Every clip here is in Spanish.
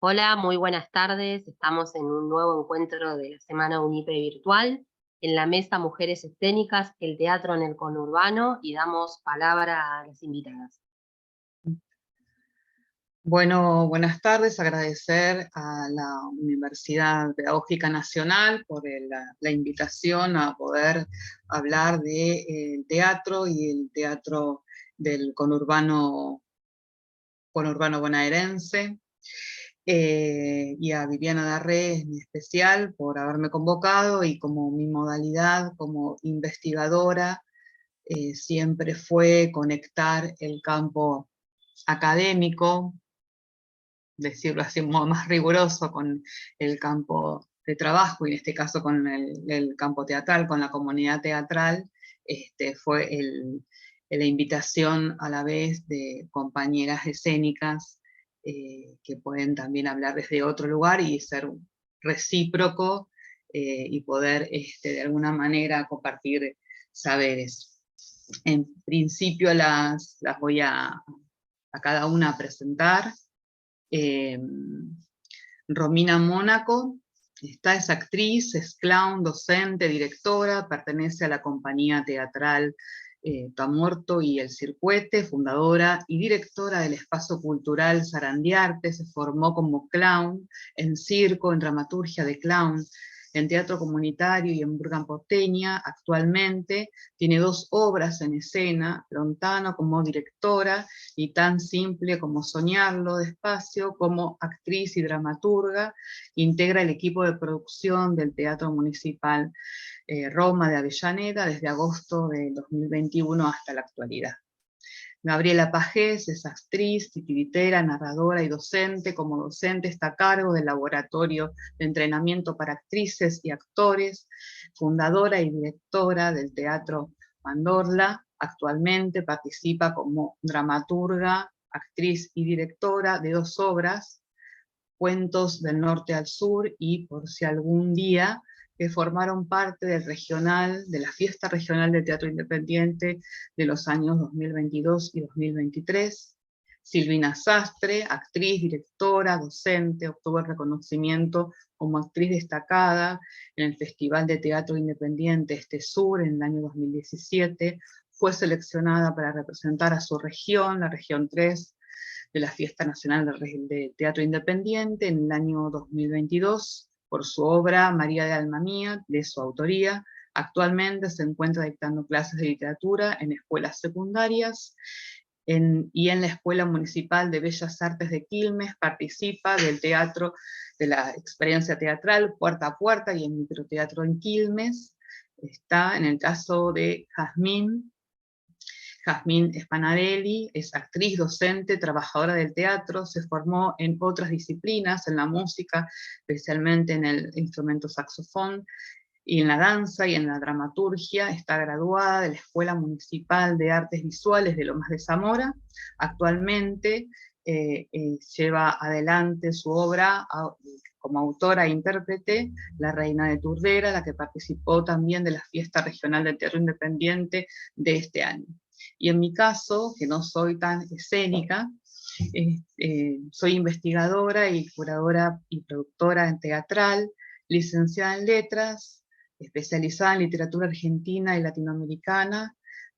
Hola, muy buenas tardes. Estamos en un nuevo encuentro de la Semana UNIPE virtual, en la mesa Mujeres Escénicas, el teatro en el conurbano, y damos palabra a las invitadas. Bueno, buenas tardes. Agradecer a la Universidad Pedagógica Nacional por la invitación a poder hablar de teatro y el teatro del conurbano bonaerense. Y a Viviana Darré en especial por haberme convocado, y como mi modalidad como investigadora siempre fue conectar el campo académico, decirlo así, un modo más riguroso, con el campo de trabajo, y en este caso con el campo teatral, con la comunidad teatral. Fue la invitación a la vez de compañeras escénicas que pueden también hablar desde otro lugar y ser recíproco, y poder de alguna manera compartir saberes. En principio las voy a cada una presentar. eh, Romina Mónaco, es actriz, es clown, docente, directora, pertenece a la compañía teatral Tamorto y El Circuete, fundadora y directora del espacio cultural Sarandiarte. Se formó como clown, en circo, en dramaturgia de clown, en teatro comunitario y en Burgan Porteña. Actualmente tiene 2 obras en escena: Lontano como directora y Tan simple como soñarlo despacio como actriz y dramaturga. Integra el equipo de producción del Teatro Municipal Roma de Avellaneda desde agosto de 2021 hasta la actualidad. Gabriela Pajés es actriz, titiritera, narradora y docente. Como docente está a cargo del Laboratorio de Entrenamiento para Actrices y Actores, fundadora y directora del Teatro Mandorla. Actualmente participa como dramaturga, actriz y directora de 2 obras, Cuentos del Norte al Sur y Por si algún día, que formaron parte de la Fiesta Regional de Teatro Independiente de los años 2022 y 2023. Silvina Sastre, actriz, directora, docente, obtuvo el reconocimiento como actriz destacada en el Festival de Teatro Independiente Este Sur en el año 2017. Fue seleccionada para representar a su región, la región 3, de la Fiesta Nacional de Teatro Independiente en el año 2022 por su obra María de Alma Mía, de su autoría. Actualmente se encuentra dictando clases de literatura en escuelas secundarias y en la Escuela Municipal de Bellas Artes de Quilmes. Participa del teatro, de la experiencia teatral Puerta a Puerta y en microteatro en Quilmes. Está en el caso de Jazmín Spanadelli, es actriz, docente, trabajadora del teatro. Se formó en otras disciplinas, en la música, especialmente en el instrumento saxofón, y en la danza y en la dramaturgia. Está graduada de la Escuela Municipal de Artes Visuales de Lomas de Zamora. Actualmente lleva adelante su obra como autora e intérprete, La Reina de Turdera, la que participó también de la Fiesta Regional de Teatro Independiente de este año. Y en mi caso, que no soy tan escénica, soy investigadora y curadora y productora en teatral, licenciada en letras, especializada en literatura argentina y latinoamericana,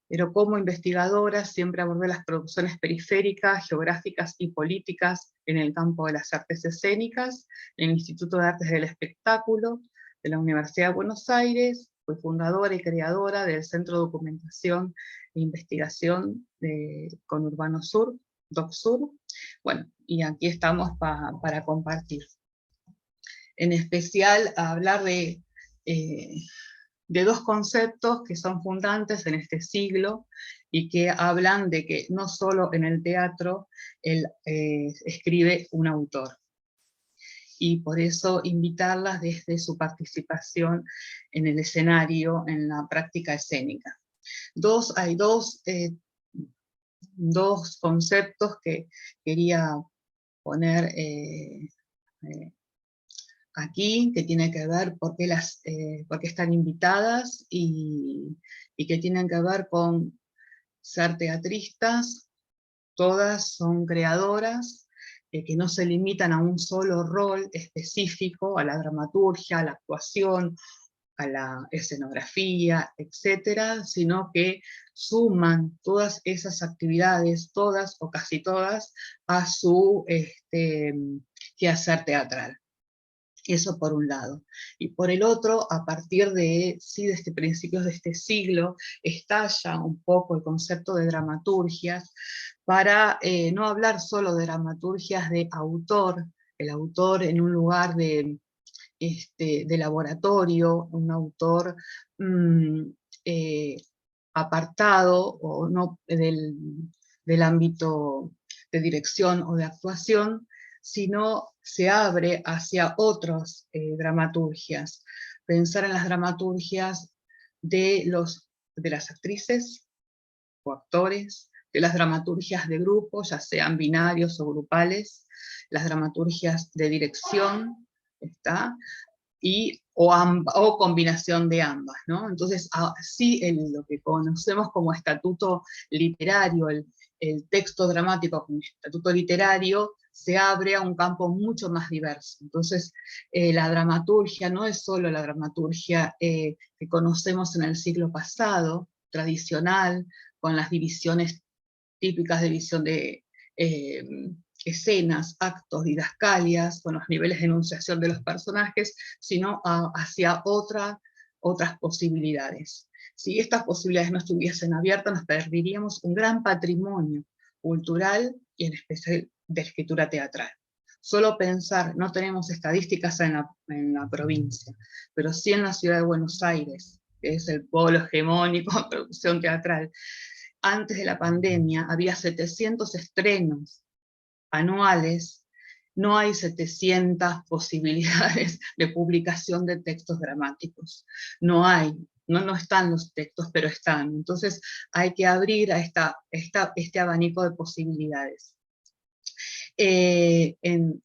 pero como investigadora siempre abordé las producciones periféricas, geográficas y políticas en el campo de las artes escénicas, en el Instituto de Artes del Espectáculo de la Universidad de Buenos Aires. Fui fundadora y creadora del Centro de Documentación e Investigación de Conurbano Sur, DocSur. Bueno, y aquí estamos para compartir. En especial a hablar de 2 conceptos que son fundantes en este siglo y que hablan de que no solo en el teatro escribe un autor. Y por eso invitarlas desde su participación en el escenario, en la práctica escénica. Hay dos conceptos que quería poner aquí, que tiene que ver por qué están invitadas, y que tienen que ver con ser teatristas. Todas son creadoras, que no se limitan a un solo rol específico, a la dramaturgia, a la actuación, a la escenografía, etcétera, sino que suman todas esas actividades, todas o casi todas, a su quehacer teatral. Eso por un lado. Y por el otro, a partir de, sí, de principios de este siglo, estalla un poco el concepto de dramaturgias, para no hablar solo de dramaturgias de autor, el autor en un lugar de laboratorio, un autor apartado o no del ámbito de dirección o de actuación, sino se abre hacia otras dramaturgias. Pensar en las dramaturgias de las actrices o actores, de las dramaturgias de grupos, ya sean binarios o grupales, las dramaturgias de dirección, ¿está? O combinación de ambas, ¿no? Entonces, sí, lo que conocemos como estatuto literario, el texto dramático como estatuto literario, se abre a un campo mucho más diverso. Entonces, la dramaturgia no es solo la dramaturgia que conocemos en el siglo pasado, tradicional, con las divisiones típicas de visión de escenas, actos, didascalias, con los niveles de enunciación de los personajes, sino hacia otras posibilidades. Si estas posibilidades no estuviesen abiertas, nos perderíamos un gran patrimonio cultural y en especial de escritura teatral. Solo pensar, no tenemos estadísticas en la provincia, pero sí en la ciudad de Buenos Aires, que es el polo hegemónico de producción teatral. Antes de la pandemia había 700 estrenos anuales, no hay 700 posibilidades de publicación de textos dramáticos. No hay, no están los textos, pero están. Entonces hay que abrir a este abanico de posibilidades. En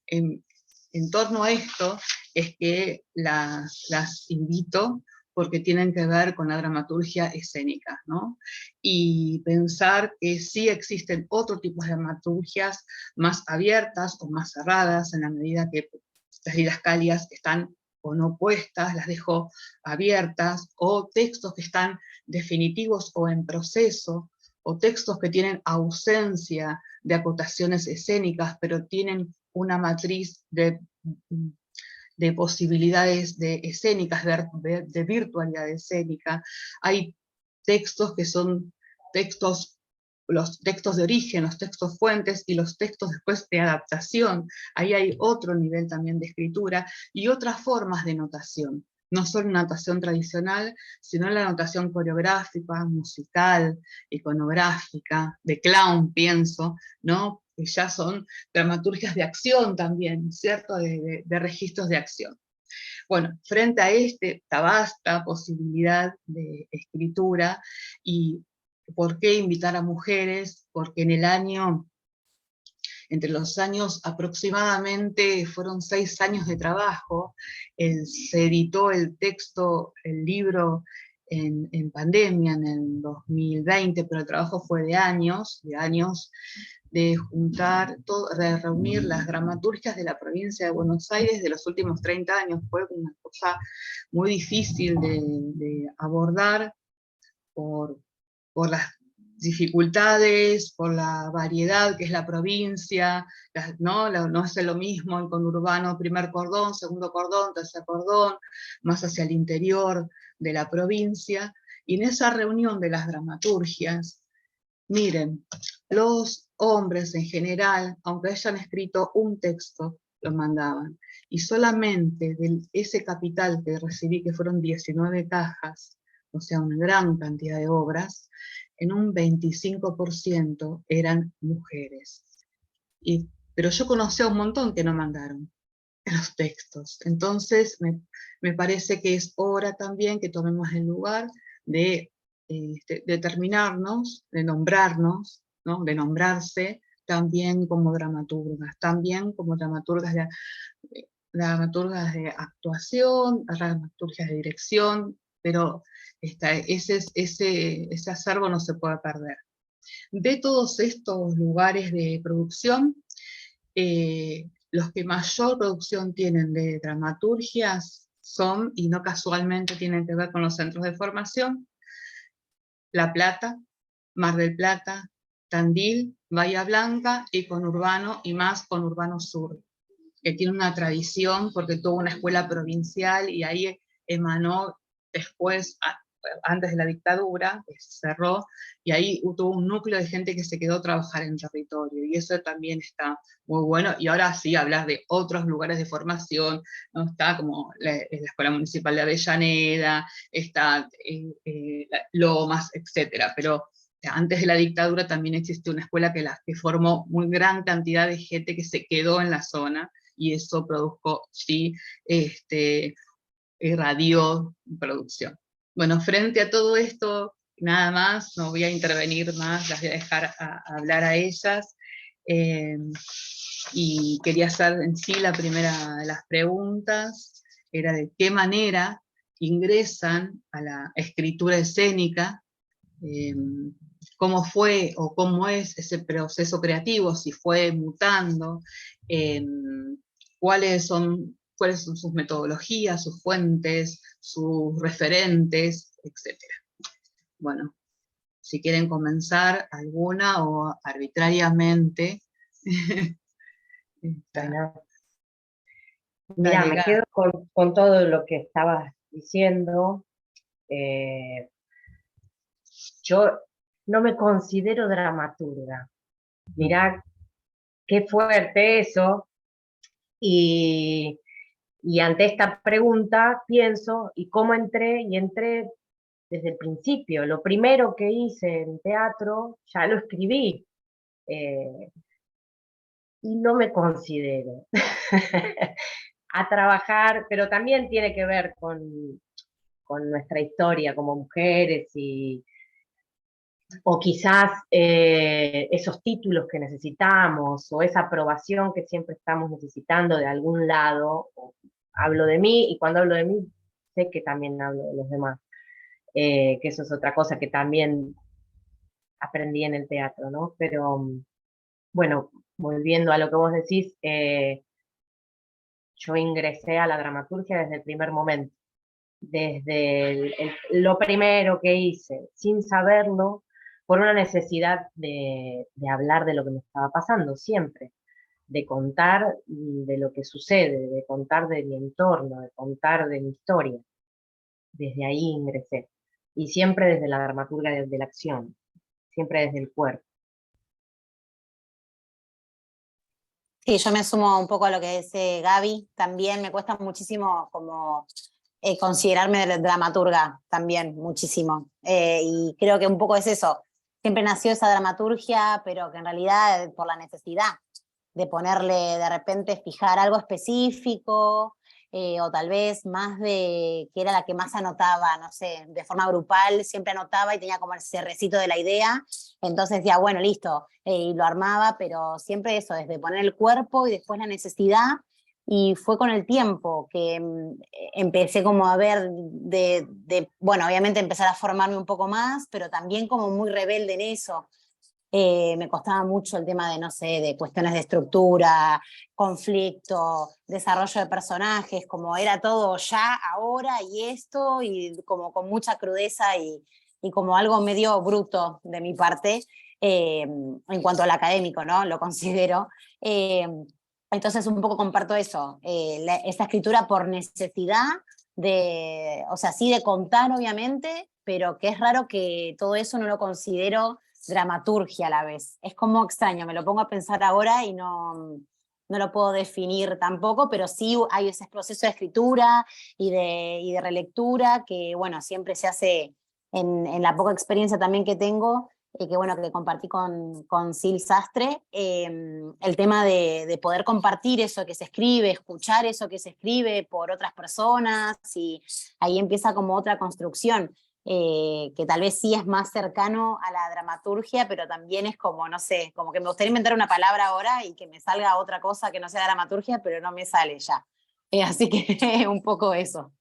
torno a esto es que las invito porque tienen que ver con la dramaturgia escénica, ¿no? Y pensar que sí existen otros tipos de dramaturgias más abiertas o más cerradas, en la medida que las didascalias están o no puestas, las dejo abiertas, o textos que están definitivos o en proceso, o textos que tienen ausencia de acotaciones escénicas, pero tienen una matriz de posibilidades escénicas, de virtualidad escénica. Hay textos que son los textos de origen, los textos fuentes y los textos después de adaptación. Ahí hay otro nivel también de escritura y otras formas de notación. No solo una notación tradicional, sino la notación coreográfica, musical, iconográfica, de clown, pienso, ¿no? Que ya son dramaturgias de acción también, ¿cierto? De registros de acción. Bueno, frente a esta vasta posibilidad de escritura, y ¿por qué invitar a mujeres? Porque entre los años aproximadamente, fueron 6 años de trabajo, se editó el libro en pandemia, en el 2020, pero el trabajo fue de años, de juntar, de reunir las dramaturgias de la provincia de Buenos Aires de los últimos 30 años. Fue una cosa muy difícil de abordar por las dificultades, por la variedad que es la provincia, no es lo mismo el conurbano, primer cordón, segundo cordón, tercer cordón, más hacia el interior de la provincia. Y en esa reunión de las dramaturgias, miren, los hombres en general, aunque hayan escrito un texto, lo mandaban. Y solamente de ese capital que recibí, que fueron 19 cajas, o sea, una gran cantidad de obras, en un 25% eran mujeres. Pero yo conocí a un montón que no mandaron los textos. Entonces, me parece que es hora también que tomemos el lugar de determinarnos, de nombrarnos, ¿no? De nombrarse también como dramaturgas, también como dramaturgas de actuación, dramaturgias de dirección, pero ese acervo no se puede perder. De todos estos lugares de producción, Los que mayor producción tienen de dramaturgias son, y no casualmente tienen que ver con los centros de formación, La Plata, Mar del Plata, Tandil, Bahía Blanca y Conurbano, y más Conurbano Sur, que tiene una tradición porque tuvo una escuela provincial y ahí emanó después, antes de la dictadura, que se cerró, y ahí tuvo un núcleo de gente que se quedó a trabajar en territorio, y eso también está muy bueno. Y ahora sí hablas de otros lugares de formación, ¿no? Está como la Escuela Municipal de Avellaneda, está Lomas, etcétera, pero antes de la dictadura también existió una escuela que formó muy gran cantidad de gente que se quedó en la zona, y eso produjo, sí, irradió producción. Bueno, frente a todo esto, nada más, no voy a intervenir más, las voy a dejar hablar a ellas. Eh, y quería hacer en sí la primera de las preguntas, era de qué manera ingresan a la escritura escénica, eh, cómo fue o cómo es ese proceso creativo, si fue mutando, eh, cuáles son sus metodologías, sus fuentes, sus referentes, etc. Bueno, si quieren comenzar alguna o arbitrariamente. Bueno, mira, Dale, me Gaby. quedo con todo lo que estabas diciendo. Eh, yo no me considero dramaturga. Mirá qué fuerte eso. Y, y ante esta pregunta pienso, ¿y cómo entré? Y entré desde el principio. Lo primero que hice en teatro, ya lo escribí. eh, y no me considero a trabajar, pero también tiene que ver con nuestra historia como mujeres o quizás esos títulos que necesitamos o esa aprobación que siempre estamos necesitando de algún lado. Hablo de mí y cuando hablo de mí sé que también hablo de los demás, que eso es otra cosa que también aprendí en el teatro, ¿no? Pero bueno, volviendo a lo que vos decís, yo ingresé a la dramaturgia desde el primer momento, desde lo primero que hice, sin saberlo, por una necesidad de hablar de lo que me estaba pasando siempre, de contar de lo que sucede, de contar de mi entorno, de contar de mi historia. Desde ahí ingresé. Y siempre desde la dramaturgia, desde la acción, siempre desde el cuerpo. Sí, yo me sumo un poco a lo que dice Gaby, también me cuesta muchísimo como considerarme dramaturga, también muchísimo. Y creo que un poco es eso, siempre nació esa dramaturgia, pero que en realidad por la necesidad de ponerle de repente, fijar algo específico, o tal vez más de, que era la que más anotaba, no sé, de forma grupal, siempre anotaba y tenía como el cerrecito de la idea, entonces decía, bueno, listo, y lo armaba, pero siempre eso, desde poner el cuerpo y después la necesidad, y fue con el tiempo que empecé como a ver, bueno, obviamente empezar a formarme un poco más, pero también como muy rebelde en eso. Me costaba mucho el tema de, no sé, de cuestiones de estructura, conflicto, desarrollo de personajes, como era todo ya, ahora y esto, y como con mucha crudeza y como algo medio bruto de mi parte, en cuanto al académico, ¿no? Lo considero. Entonces un poco comparto eso, esa escritura por necesidad de, o sea, sí de contar obviamente, pero que es raro que todo eso no lo considero dramaturgia a la vez. Es como extraño, me lo pongo a pensar ahora y no lo puedo definir tampoco, pero sí hay ese proceso de escritura y de relectura que, bueno, siempre se hace en la poca experiencia también que tengo, que bueno, que compartí con Sil Sastre, el tema de poder compartir eso que se escribe, escuchar eso que se escribe por otras personas, y ahí empieza como otra construcción. Que tal vez sí es más cercano a la dramaturgia, pero también es como, no sé, como que me gustaría inventar una palabra ahora y que me salga otra cosa que no sea dramaturgia, pero no me sale ya. Así que un poco eso.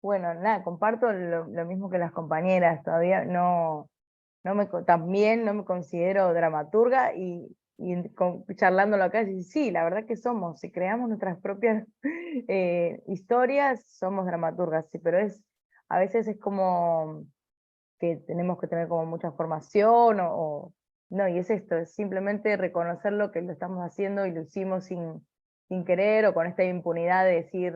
Bueno, nada, comparto lo mismo que las compañeras, todavía también no me considero dramaturga y charlándolo acá, y sí, la verdad que somos, si creamos nuestras propias historias, somos dramaturgas, sí, pero a veces es como que tenemos que tener como mucha formación, no, y es esto, es simplemente reconocer lo que lo estamos haciendo y lo hicimos sin querer, o con esta impunidad de decir,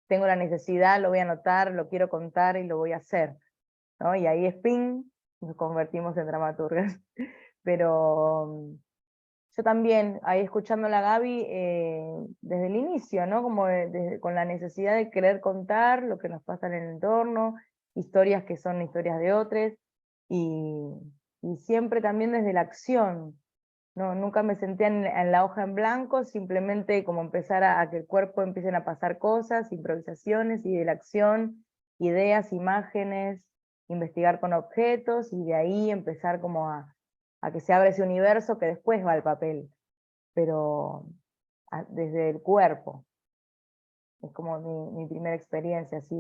tengo la necesidad, lo voy a anotar, lo quiero contar y lo voy a hacer, ¿no? Y ahí es ping, nos convertimos en dramaturgas. Pero yo también, ahí escuchando a la Gaby, desde el inicio, ¿no? Como con la necesidad de querer contar lo que nos pasa en el entorno, historias que son historias de otros, y, y siempre también desde la acción. No, nunca me senté en la hoja en blanco, simplemente como empezar a que el cuerpo empiecen a pasar cosas, improvisaciones, y de la acción, ideas, imágenes, investigar con objetos, y de ahí empezar como a que se abra ese universo que después va al papel, pero desde el cuerpo. Es como mi primera experiencia así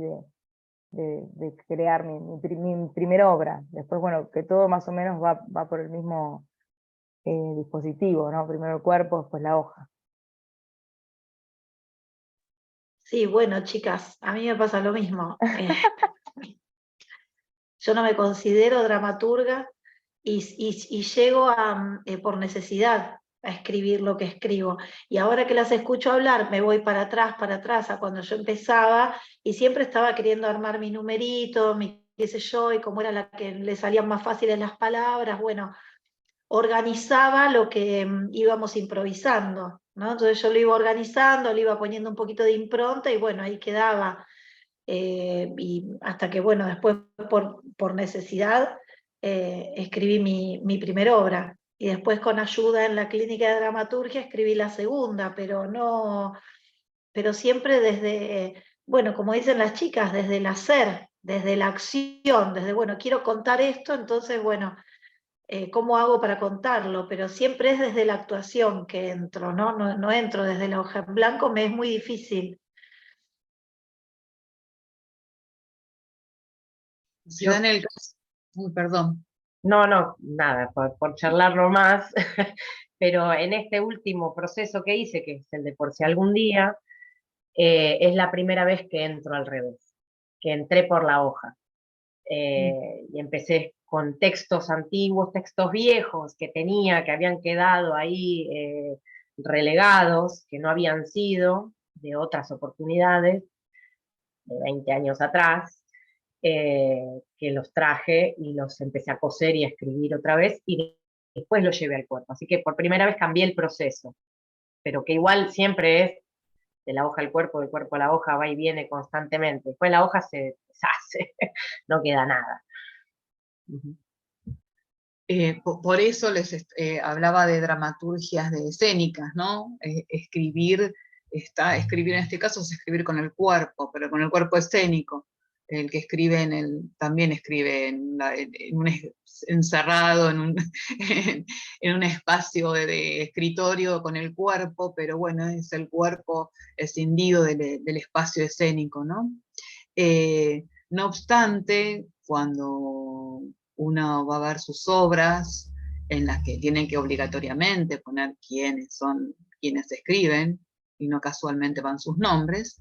de crear mi primera obra. Después, bueno, que todo más o menos va por el mismo dispositivo, ¿no? Primero el cuerpo, después la hoja. Sí, bueno, chicas, a mí me pasa lo mismo. Yo no me considero dramaturga y llego por necesidad a escribir lo que escribo. Y ahora que las escucho hablar, me voy para atrás, a cuando yo empezaba, y siempre estaba queriendo armar mi numerito, mi qué sé yo, y como era la que le salían más fáciles las palabras, bueno, organizaba lo que íbamos improvisando, ¿no? Entonces yo lo iba organizando, le iba poniendo un poquito de impronta, y bueno, ahí quedaba. Y hasta que, bueno, después por necesidad escribí mi primera obra, y después con ayuda en la clínica de dramaturgia escribí la segunda, pero siempre desde, bueno, como dicen las chicas, desde el hacer, desde la acción, desde, bueno, quiero contar esto, entonces, bueno, ¿cómo hago para contarlo? Pero siempre es desde la actuación que entro, ¿no? No entro desde la hoja en blanco, me es muy difícil. Si dan el caso, uy, perdón. No, nada, por charlarlo más, pero en este último proceso que hice, que es el de Por si algún día, es la primera vez que entro al revés, que entré por la hoja. Y empecé con textos antiguos, textos viejos que tenía, que habían quedado ahí relegados, que no habían sido de otras oportunidades, de 20 años atrás, que los traje y los empecé a coser y a escribir otra vez, y después los llevé al cuerpo. Así que por primera vez cambié el proceso, pero que igual siempre es de la hoja al cuerpo, del cuerpo a la hoja, va y viene constantemente. Después la hoja se deshace, no queda nada. Por eso les hablaba de dramaturgias de escénicas, ¿no? Escribir en este caso es escribir con el cuerpo, pero con el cuerpo escénico. El que escribe también escribe encerrado en un, en un espacio de escritorio con el cuerpo, pero bueno, es el cuerpo escindido del espacio escénico, ¿no? No obstante, cuando uno va a ver sus obras, en las que tienen que obligatoriamente poner quiénes son quienes escriben, y no casualmente van sus nombres,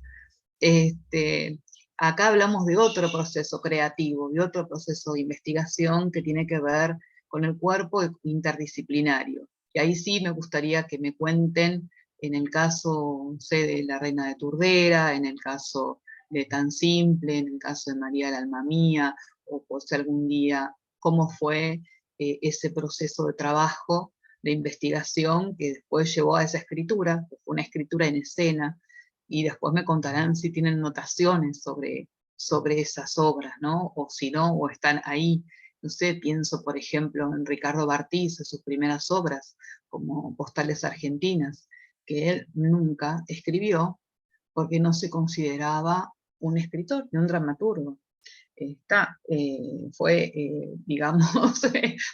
acá hablamos de otro proceso creativo, de otro proceso de investigación que tiene que ver con el cuerpo interdisciplinario. Y ahí sí me gustaría que me cuenten, en el caso, no sé, de La Reina de Turdera, en el caso de Tan Simple, en el caso de María del Alma Mía, o por si algún día, cómo fue ese proceso de trabajo, de investigación, que después llevó a esa escritura, que fue una escritura en escena, y después me contarán si tienen notaciones sobre esas obras, ¿no? O si no, o están ahí. No sé, pienso, por ejemplo, en Ricardo Bartís, en sus primeras obras, como Postales Argentinas, que él nunca escribió porque no se consideraba un escritor ni un dramaturgo. Fue, digamos,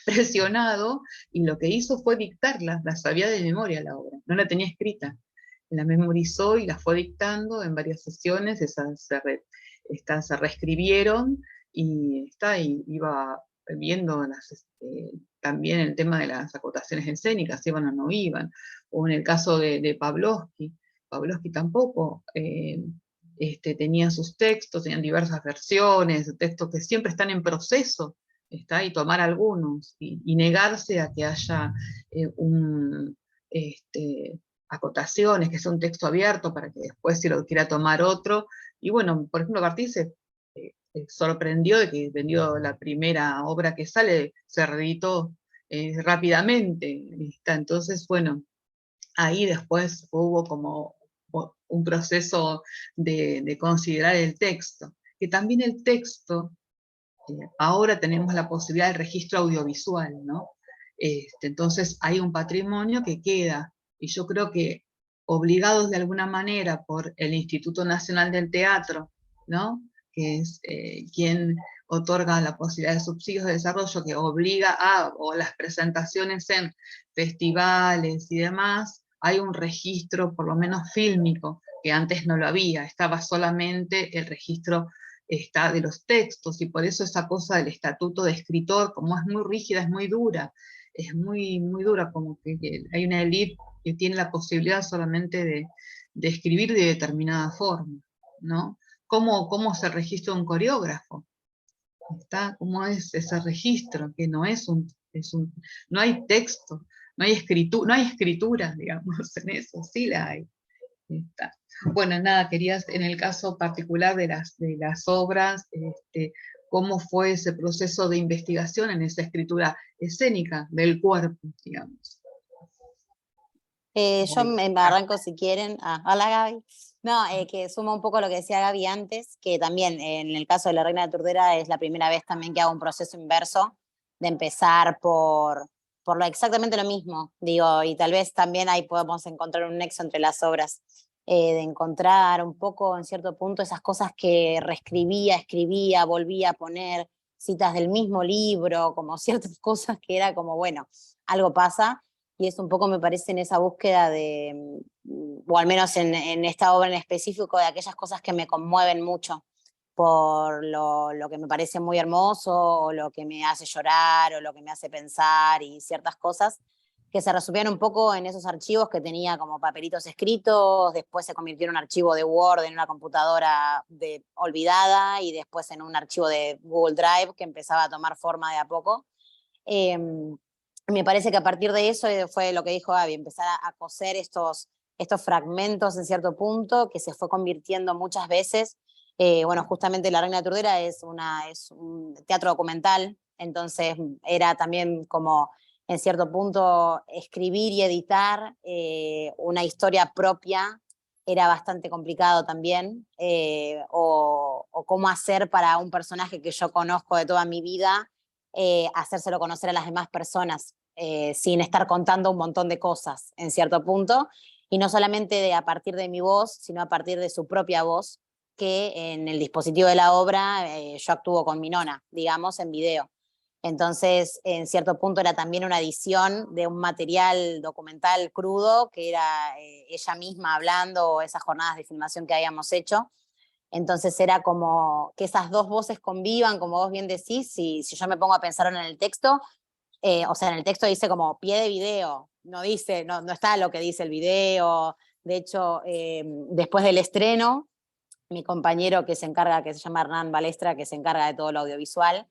presionado, y lo que hizo fue dictarla, la sabía de memoria la obra, no la tenía escrita, la memorizó y la fue dictando en varias sesiones, esas se reescribieron, y iba viendo también el tema de las acotaciones escénicas, iban o no iban, o en el caso de Pavlovsky tampoco tenía sus textos, tenían diversas versiones, textos que siempre están en proceso, y tomar algunos, y negarse a que haya acotaciones, que sea un texto abierto para que después si lo quiera tomar otro. Y bueno, por ejemplo, Martí se sorprendió de que vendió la primera obra que sale, se reeditó rápidamente. Entonces, bueno, ahí después hubo como un proceso de considerar el texto, que también el texto, ahora tenemos la posibilidad del registro audiovisual, ¿no? Entonces hay un patrimonio que queda, y yo creo que obligados de alguna manera por el Instituto Nacional del Teatro, ¿no? Que es quien otorga la posibilidad de subsidios de desarrollo, que obliga o las presentaciones en festivales y demás, hay un registro, por lo menos fílmico, que antes no lo había, estaba solamente el registro de los textos, y por eso esa cosa del estatuto de escritor, como es muy rígida, es muy dura, muy dura, como que hay una élite que tiene la posibilidad solamente de escribir de determinada forma, ¿no? ¿Cómo se registra un coreógrafo? ¿Cómo es ese registro? Que no no hay texto, no hay escritura, digamos, en eso, sí la hay. Está. Bueno, nada, querías, en el caso particular de las obras, cómo fue ese proceso de investigación en esa escritura escénica del cuerpo, digamos. Yo me arranco si quieren. Hola Gaby. No, que suma un poco lo que decía Gaby antes, que también en el caso de La Reina de Turdera es la primera vez también que hago un proceso inverso, de empezar por exactamente lo mismo, digo, y tal vez también ahí podemos encontrar un nexo entre las obras, de encontrar un poco en cierto punto esas cosas que reescribía, escribía, volvía a poner, citas del mismo libro, como ciertas cosas que era como, bueno, algo pasa. Y es un poco, me parece, en esa búsqueda de, o al menos en esta obra en específico, de aquellas cosas que me conmueven mucho por lo que me parece muy hermoso, o lo que me hace llorar, o lo que me hace pensar, y ciertas cosas que se resumían un poco en esos archivos que tenía como papelitos escritos, después se convirtió en un archivo de Word en una computadora olvidada, y después en un archivo de Google Drive que empezaba a tomar forma de a poco. Me parece que a partir de eso fue lo que dijo Gaby, empezar a coser estos fragmentos en cierto punto, que se fue convirtiendo muchas veces. Bueno, justamente La Reina de Turdera es un teatro documental, entonces era también como, en cierto punto, escribir y editar una historia propia era bastante complicado también, o cómo hacer para un personaje que yo conozco de toda mi vida, hacérselo conocer a las demás personas, sin estar contando un montón de cosas en cierto punto, y no solamente a partir de mi voz, sino a partir de su propia voz, que en el dispositivo de la obra yo actúo con mi nona, digamos, en video. Entonces, en cierto punto era también una edición de un material documental crudo, que era ella misma hablando, o esas jornadas de filmación que habíamos hecho. Entonces era como que esas dos voces convivan, como vos bien decís. Si yo me pongo a pensar en el texto, o sea, en el texto dice como pie de video, no está lo que dice el video. De hecho, después del estreno, mi compañero que se llama Hernán Balestra, que se encarga de todo lo audiovisual,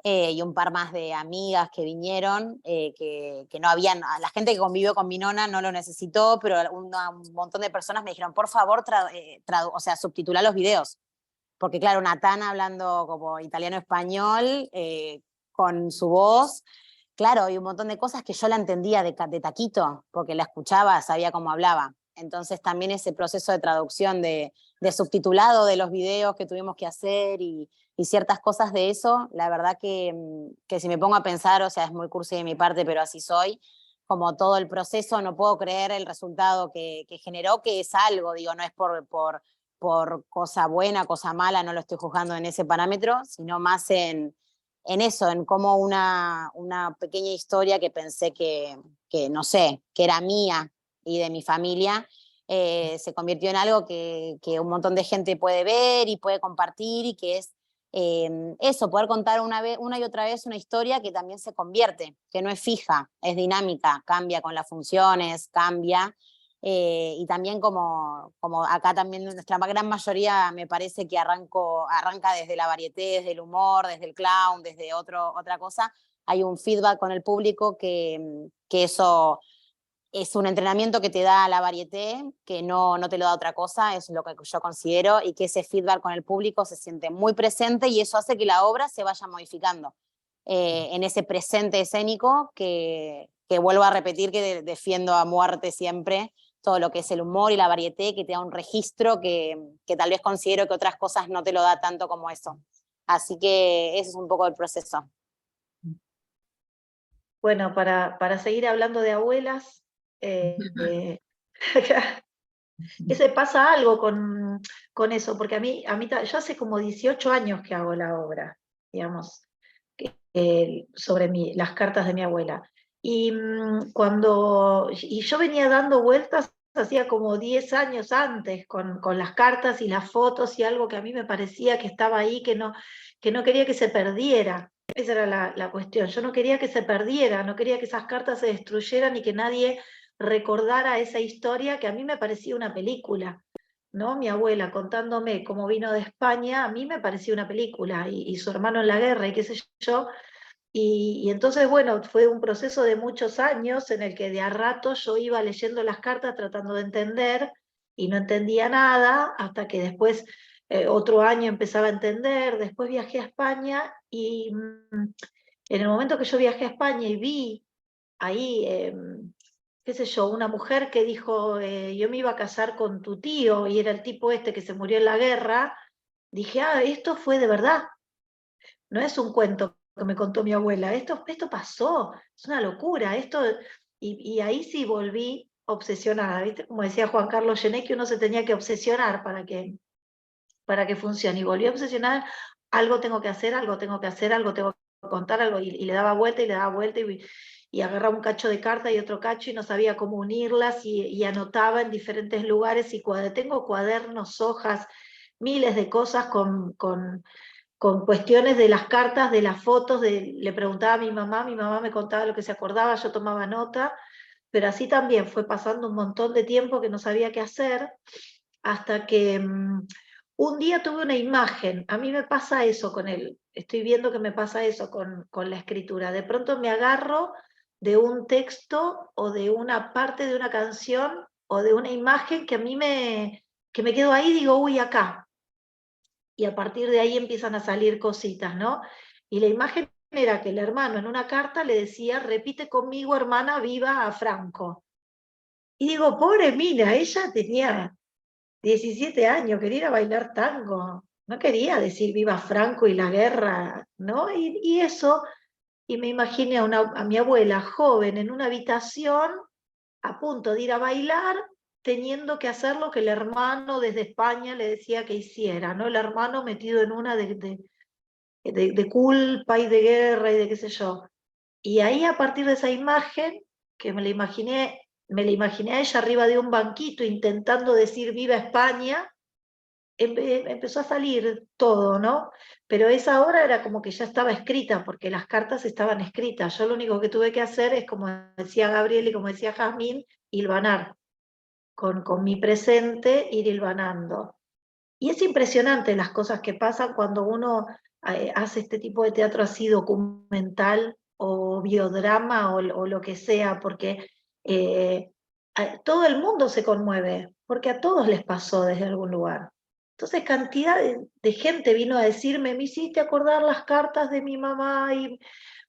y un par más de amigas que vinieron, que no habían, la gente que convivió con mi nona no lo necesitó, pero un montón de personas me dijeron, por favor, o sea, subtitular los videos. Porque claro, Natana hablando como italiano-español, con su voz, claro, y un montón de cosas que yo la entendía de taquito, porque la escuchaba, sabía cómo hablaba. Entonces también ese proceso de traducción, de subtitulado de los videos que tuvimos que hacer, y ciertas cosas de eso, la verdad que si me pongo a pensar, o sea, es muy cursi de mi parte, pero así soy, como todo el proceso, no puedo creer el resultado que generó, que es algo, digo, no es por cosa buena, cosa mala, no lo estoy juzgando en ese parámetro, sino más en eso, en como una pequeña historia que pensé que, no sé, que era mía y de mi familia, se convirtió en algo que un montón de gente puede ver y puede compartir, y que es Eso, poder contar una y otra vez una historia que también se convierte, que no es fija, es dinámica, cambia con las funciones, cambia. Y también como acá también nuestra gran mayoría me parece que arranca desde la varieté, desde el humor, desde el clown, desde otra cosa, hay un feedback con el público que eso es un entrenamiento que te da la varieté, que no te lo da otra cosa, es lo que yo considero, y que ese feedback con el público se siente muy presente y eso hace que la obra se vaya modificando en ese presente escénico que vuelvo a repetir que defiendo a muerte siempre, todo lo que es el humor y la varieté, que te da un registro que tal vez considero que otras cosas no te lo da tanto como eso. Así que ese es un poco el proceso. Bueno, para seguir hablando de abuelas, ese pasa algo con eso, porque a mí yo hace como 18 años que hago la obra, digamos, sobre las cartas de mi abuela. Y yo venía dando vueltas hacía como 10 años antes con las cartas y las fotos y algo que a mí me parecía que estaba ahí, que no quería que se perdiera. Esa era la cuestión. Yo no quería que se perdiera, no quería que esas cartas se destruyeran y que nadie recordara esa historia que a mí me parecía una película, ¿no? Mi abuela contándome cómo vino de España, a mí me parecía una película, y su hermano en la guerra y qué sé yo. Y entonces, bueno, fue un proceso de muchos años en el que de a rato yo iba leyendo las cartas tratando de entender y no entendía nada, hasta que después otro año empezaba a entender, después viajé a España y en el momento que yo viajé a España y vi ahí, qué sé yo, una mujer que dijo, yo me iba a casar con tu tío, y era el tipo este que se murió en la guerra, dije, esto fue de verdad, no es un cuento que me contó mi abuela, esto pasó, es una locura, y ahí sí volví obsesionada, ¿viste? Como decía Juan Carlos Gené, que uno se tenía que obsesionar para que funcione, y volví a obsesionar, algo tengo que hacer, algo tengo que hacer, algo tengo que contar, algo, y le daba vuelta y le daba vuelta, y agarraba un cacho de carta y otro cacho y no sabía cómo unirlas, y anotaba en diferentes lugares, y tengo cuadernos, hojas, miles de cosas con cuestiones de las cartas, de las fotos, le preguntaba a mi mamá me contaba lo que se acordaba, yo tomaba nota, pero así también fue pasando un montón de tiempo que no sabía qué hacer, hasta que un día tuve una imagen. A mí me pasa eso con estoy viendo que me pasa eso con la escritura, de pronto me agarro de un texto o de una parte de una canción o de una imagen que a mí que me quedo ahí y digo, uy, acá. Y a partir de ahí empiezan a salir cositas, ¿no? Y la imagen era que el hermano en una carta le decía, repite conmigo, hermana, viva a Franco. Y digo, pobre Mina, ella tenía 17 años, quería ir a bailar tango, no quería decir viva Franco y la guerra, ¿no? Y eso, y me imaginé a mi abuela joven en una habitación a punto de ir a bailar, teniendo que hacer lo que el hermano desde España le decía que hiciera, ¿no? El hermano metido en una de culpa y de guerra y de qué sé yo. Y ahí, a partir de esa imagen, que me la imaginé a ella arriba de un banquito intentando decir viva España, empezó a salir todo, ¿no? Pero esa obra era como que ya estaba escrita, porque las cartas estaban escritas. Yo lo único que tuve que hacer es, como decía Gabriel y como decía Jazmín, hilvanar. Con mi presente, ir hilvanando. Y es impresionante las cosas que pasan cuando uno hace este tipo de teatro así documental o biodrama o lo que sea, porque todo el mundo se conmueve, porque a todos les pasó desde algún lugar. Entonces cantidad de gente vino a decirme, me hiciste acordar las cartas de mi mamá, y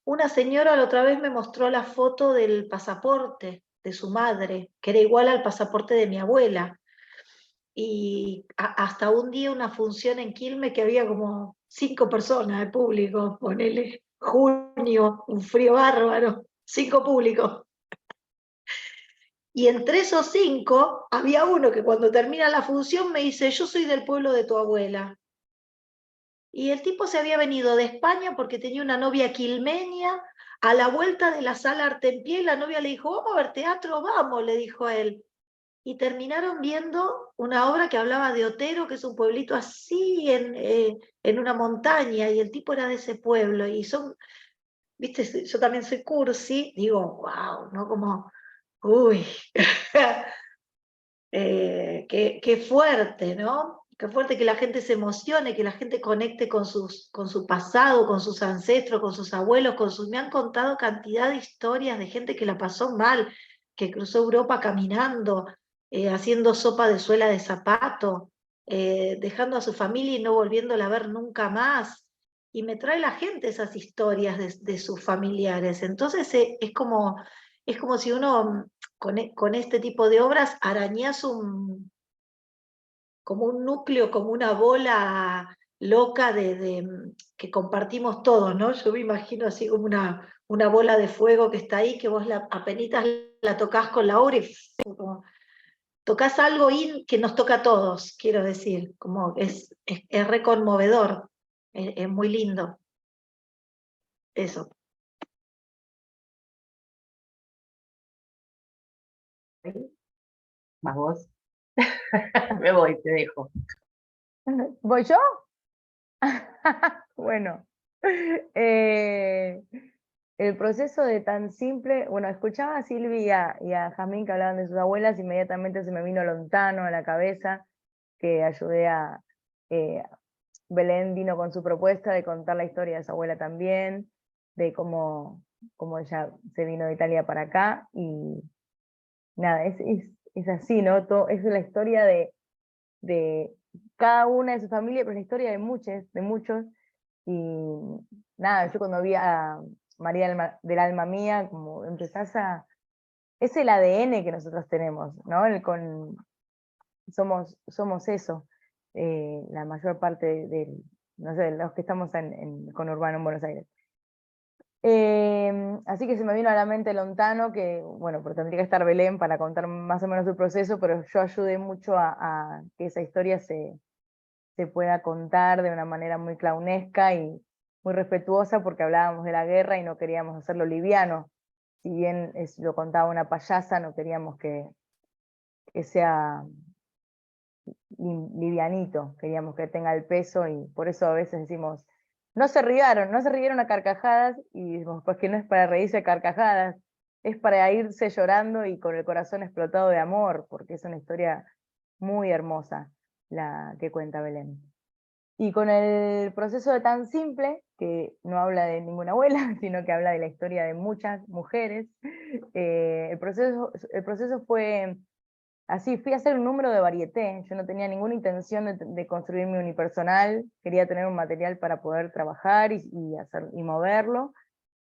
una señora la otra vez me mostró la foto del pasaporte de su madre, que era igual al pasaporte de mi abuela. Y hasta un día una función en Quilmes que había como 5 personas de público, ponele junio, un frío bárbaro, 5 públicos. Y entre esos 5 había uno que cuando termina la función me dice, yo soy del pueblo de tu abuela. Y el tipo se había venido de España porque tenía una novia quilmeña. A la vuelta de la sala Arte en Pie, la novia le dijo, vamos a ver teatro, vamos, le dijo a él. y terminaron viendo una obra que hablaba de Otero, que es un pueblito así en una montaña, y el tipo era de ese pueblo, y son, viste, yo también soy cursi, digo, wow, ¿no? Como, uy, qué fuerte, ¿no? Qué fuerte que la gente se emocione, que la gente conecte con su pasado, con sus ancestros, con sus abuelos, me han contado cantidad de historias de gente que la pasó mal, que cruzó Europa caminando, haciendo sopa de suela de zapato, dejando a su familia y no volviéndola a ver nunca más. Y me trae la gente esas historias de sus familiares. Entonces es como si uno con este tipo de obras arañas como un núcleo, como una bola loca que compartimos todos, ¿no? Yo me imagino así como una bola de fuego que está ahí, que vos apenitas la tocas con la obra y como, tocas algo que nos toca a todos, quiero decir, como es re conmovedor, es muy lindo. Eso. ¿Más vos? Me voy, te dejo. ¿Voy yo? Bueno, el proceso de tan simple, bueno, escuchaba a Silvia y a Jamín que hablaban de sus abuelas, inmediatamente se me vino Lontano a la cabeza, que ayudé a, Belén vino con su propuesta de contar la historia de su abuela también, de cómo ella se vino de Italia para acá, y nada, es así, ¿no? Es la historia de cada una de su familia, pero es la historia de muchos, y nada, yo cuando vi a María del Alma Mía, como empezás es el ADN que nosotros tenemos, ¿no? Somos eso, la mayor parte no sé, los que estamos en conurbano en Buenos Aires. Así que se me vino a la mente Lontano, que bueno, pero tendría que estar Belén para contar más o menos su proceso, pero yo ayudé mucho a que esa historia se pueda contar de una manera muy clownesca y muy respetuosa, porque hablábamos de la guerra y no queríamos hacerlo liviano. Si bien lo contaba una payasa, no queríamos que sea livianito, queríamos que tenga el peso, y por eso a veces decimos, no se rieron a carcajadas, y decimos, pues que no es para reírse a carcajadas, es para irse llorando y con el corazón explotado de amor, porque es una historia muy hermosa la que cuenta Belén. Y con el proceso de tan simple, que no habla de ninguna abuela, sino que habla de la historia de muchas mujeres, el proceso fue así, fui a hacer un número de varieté, yo no tenía ninguna intención de construir mi unipersonal, quería tener un material para poder trabajar y moverlo,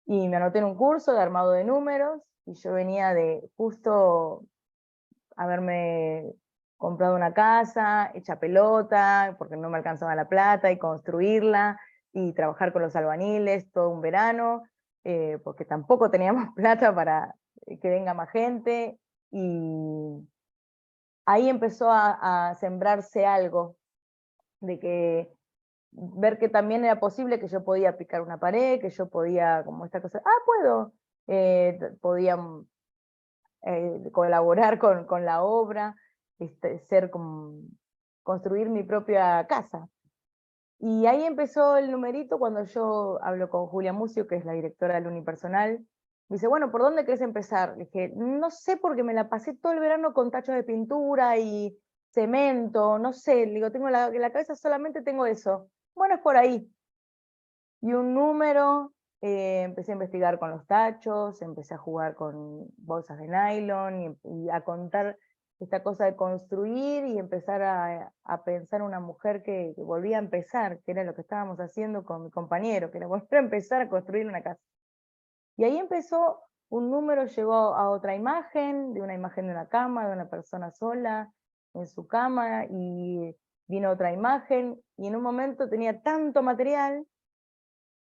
y me anoté en un curso de armado de números, y yo venía de justo haberme comprado una casa, hecha pelota, porque no me alcanzaba la plata, y construirla, y trabajar con los albañiles todo un verano, porque tampoco teníamos plata para que venga más gente, y ahí empezó a sembrarse algo, de que ver que también era posible, que yo podía picar una pared, que yo podía, como esta cosa, puedo, podía colaborar con la obra, construir mi propia casa. Y ahí empezó el numerito cuando yo hablo con Julia Mucio, que es la directora del Unipersonal. Me dice, bueno, ¿por dónde querés empezar? Le dije, no sé, porque me la pasé todo el verano con tachos de pintura y cemento, no sé, le digo, tengo en la cabeza solamente tengo eso. Bueno, es por ahí. Y un número, empecé a investigar con los tachos, empecé a jugar con bolsas de nylon y a contar esta cosa de construir, y empezar a pensar una mujer que volvía a empezar, que era lo que estábamos haciendo con mi compañero, que era volver a empezar a construir una casa. Y ahí empezó, un número llegó a otra imagen, de una imagen de una cama, de una persona sola en su cama, y vino otra imagen, y en un momento tenía tanto material.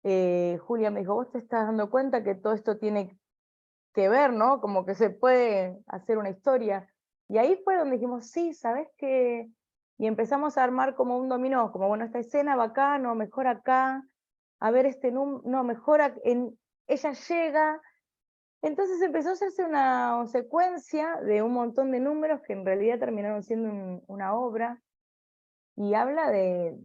Julia me dijo, vos te estás dando cuenta que todo esto tiene que ver, ¿no? Como que se puede hacer una historia. Y ahí fue donde dijimos, sí, ¿sabes qué? Y empezamos a armar como un dominó, como, bueno, esta escena va acá, no, mejor acá, a ver no, mejor ella llega, Entonces empezó a hacerse una secuencia de un montón de números que en realidad terminaron siendo una obra, y habla de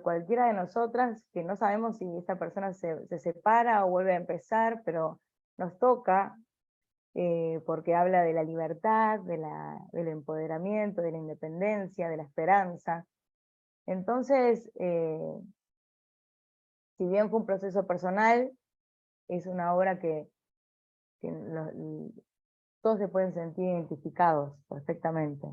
cualquiera de nosotras, que no sabemos si esta persona se separa o vuelve a empezar, pero nos toca, porque habla de la libertad, del empoderamiento, de la independencia, de la esperanza. Entonces, si bien fue un proceso personal, es una obra que todos se pueden sentir identificados perfectamente.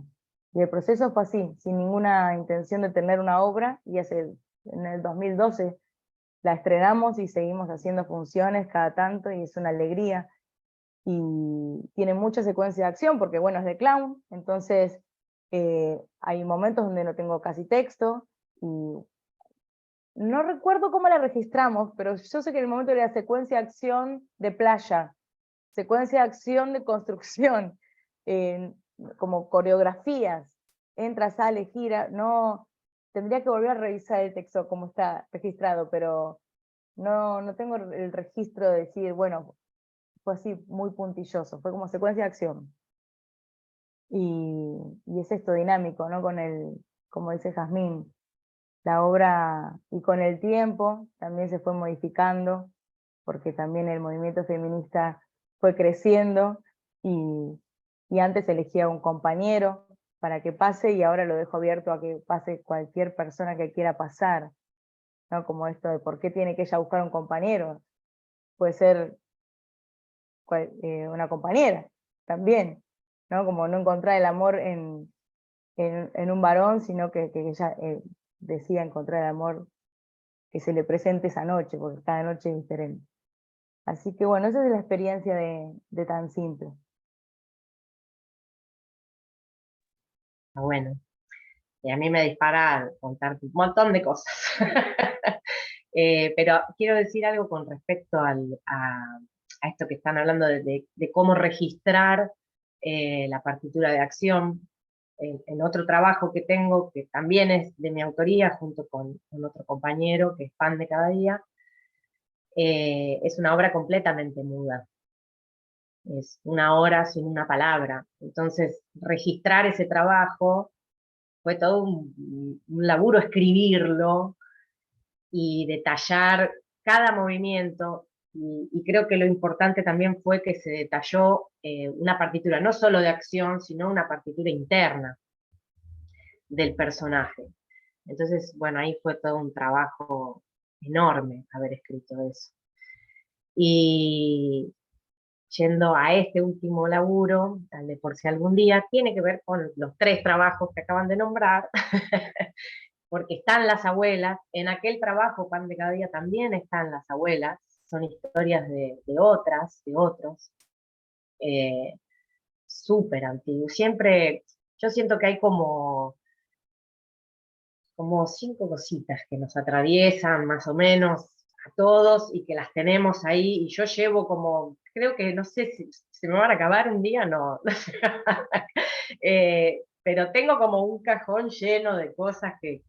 Y el proceso fue así, sin ninguna intención de tener una obra, y en el 2012 la estrenamos y seguimos haciendo funciones cada tanto, y es una alegría. Y tiene mucha secuencia de acción, porque bueno, es de clown, entonces hay momentos donde no tengo casi texto, y no recuerdo cómo la registramos, pero yo sé que en el momento de la secuencia de acción de playa, secuencia de acción de construcción, como coreografías, entra, sale, gira, no, tendría que volver a revisar el texto como está registrado, pero no tengo el registro de decir, bueno, fue así muy puntilloso, fue como secuencia de acción. Y es esto dinámico, ¿no? Como dice Jazmín, la obra, y con el tiempo también se fue modificando, porque también el movimiento feminista fue creciendo, y antes elegía un compañero para que pase, y ahora lo dejo abierto a que pase cualquier persona que quiera pasar, ¿no? Como esto de por qué tiene que ella buscar un compañero, puede ser una compañera también, ¿no? Como no encontrar el amor en un varón, sino que ella decida encontrar el amor que se le presente esa noche, porque cada noche es diferente. Así que bueno, esa es la experiencia de Tan Simple. Bueno, y a mí me dispara contarte un montón de cosas. Pero quiero decir algo con respecto a esto que están hablando de cómo registrar la partitura de acción. En otro trabajo que tengo, que también es de mi autoría, junto con otro compañero que es Pan de Cada Día, es una obra completamente muda. Es una hora sin una palabra. Entonces, registrar ese trabajo fue todo un laburo escribirlo y detallar cada movimiento, y creo que lo importante también fue que se detalló una partitura, no solo de acción, sino una partitura interna del personaje. Entonces, bueno, ahí fue todo un trabajo enorme haber escrito eso. Y yendo a este último laburo, tal vez por si algún día, tiene que ver con los 3 trabajos que acaban de nombrar, porque están las abuelas. En aquel trabajo, Pan de Cada Día, también están las abuelas, son historias de otras, de otros, súper antiguos. Siempre, yo siento que hay como 5 cositas que nos atraviesan más o menos a todos, y que las tenemos ahí, y yo llevo como, creo que no sé si se me van a acabar un día, no. Pero tengo como un cajón lleno de cosas que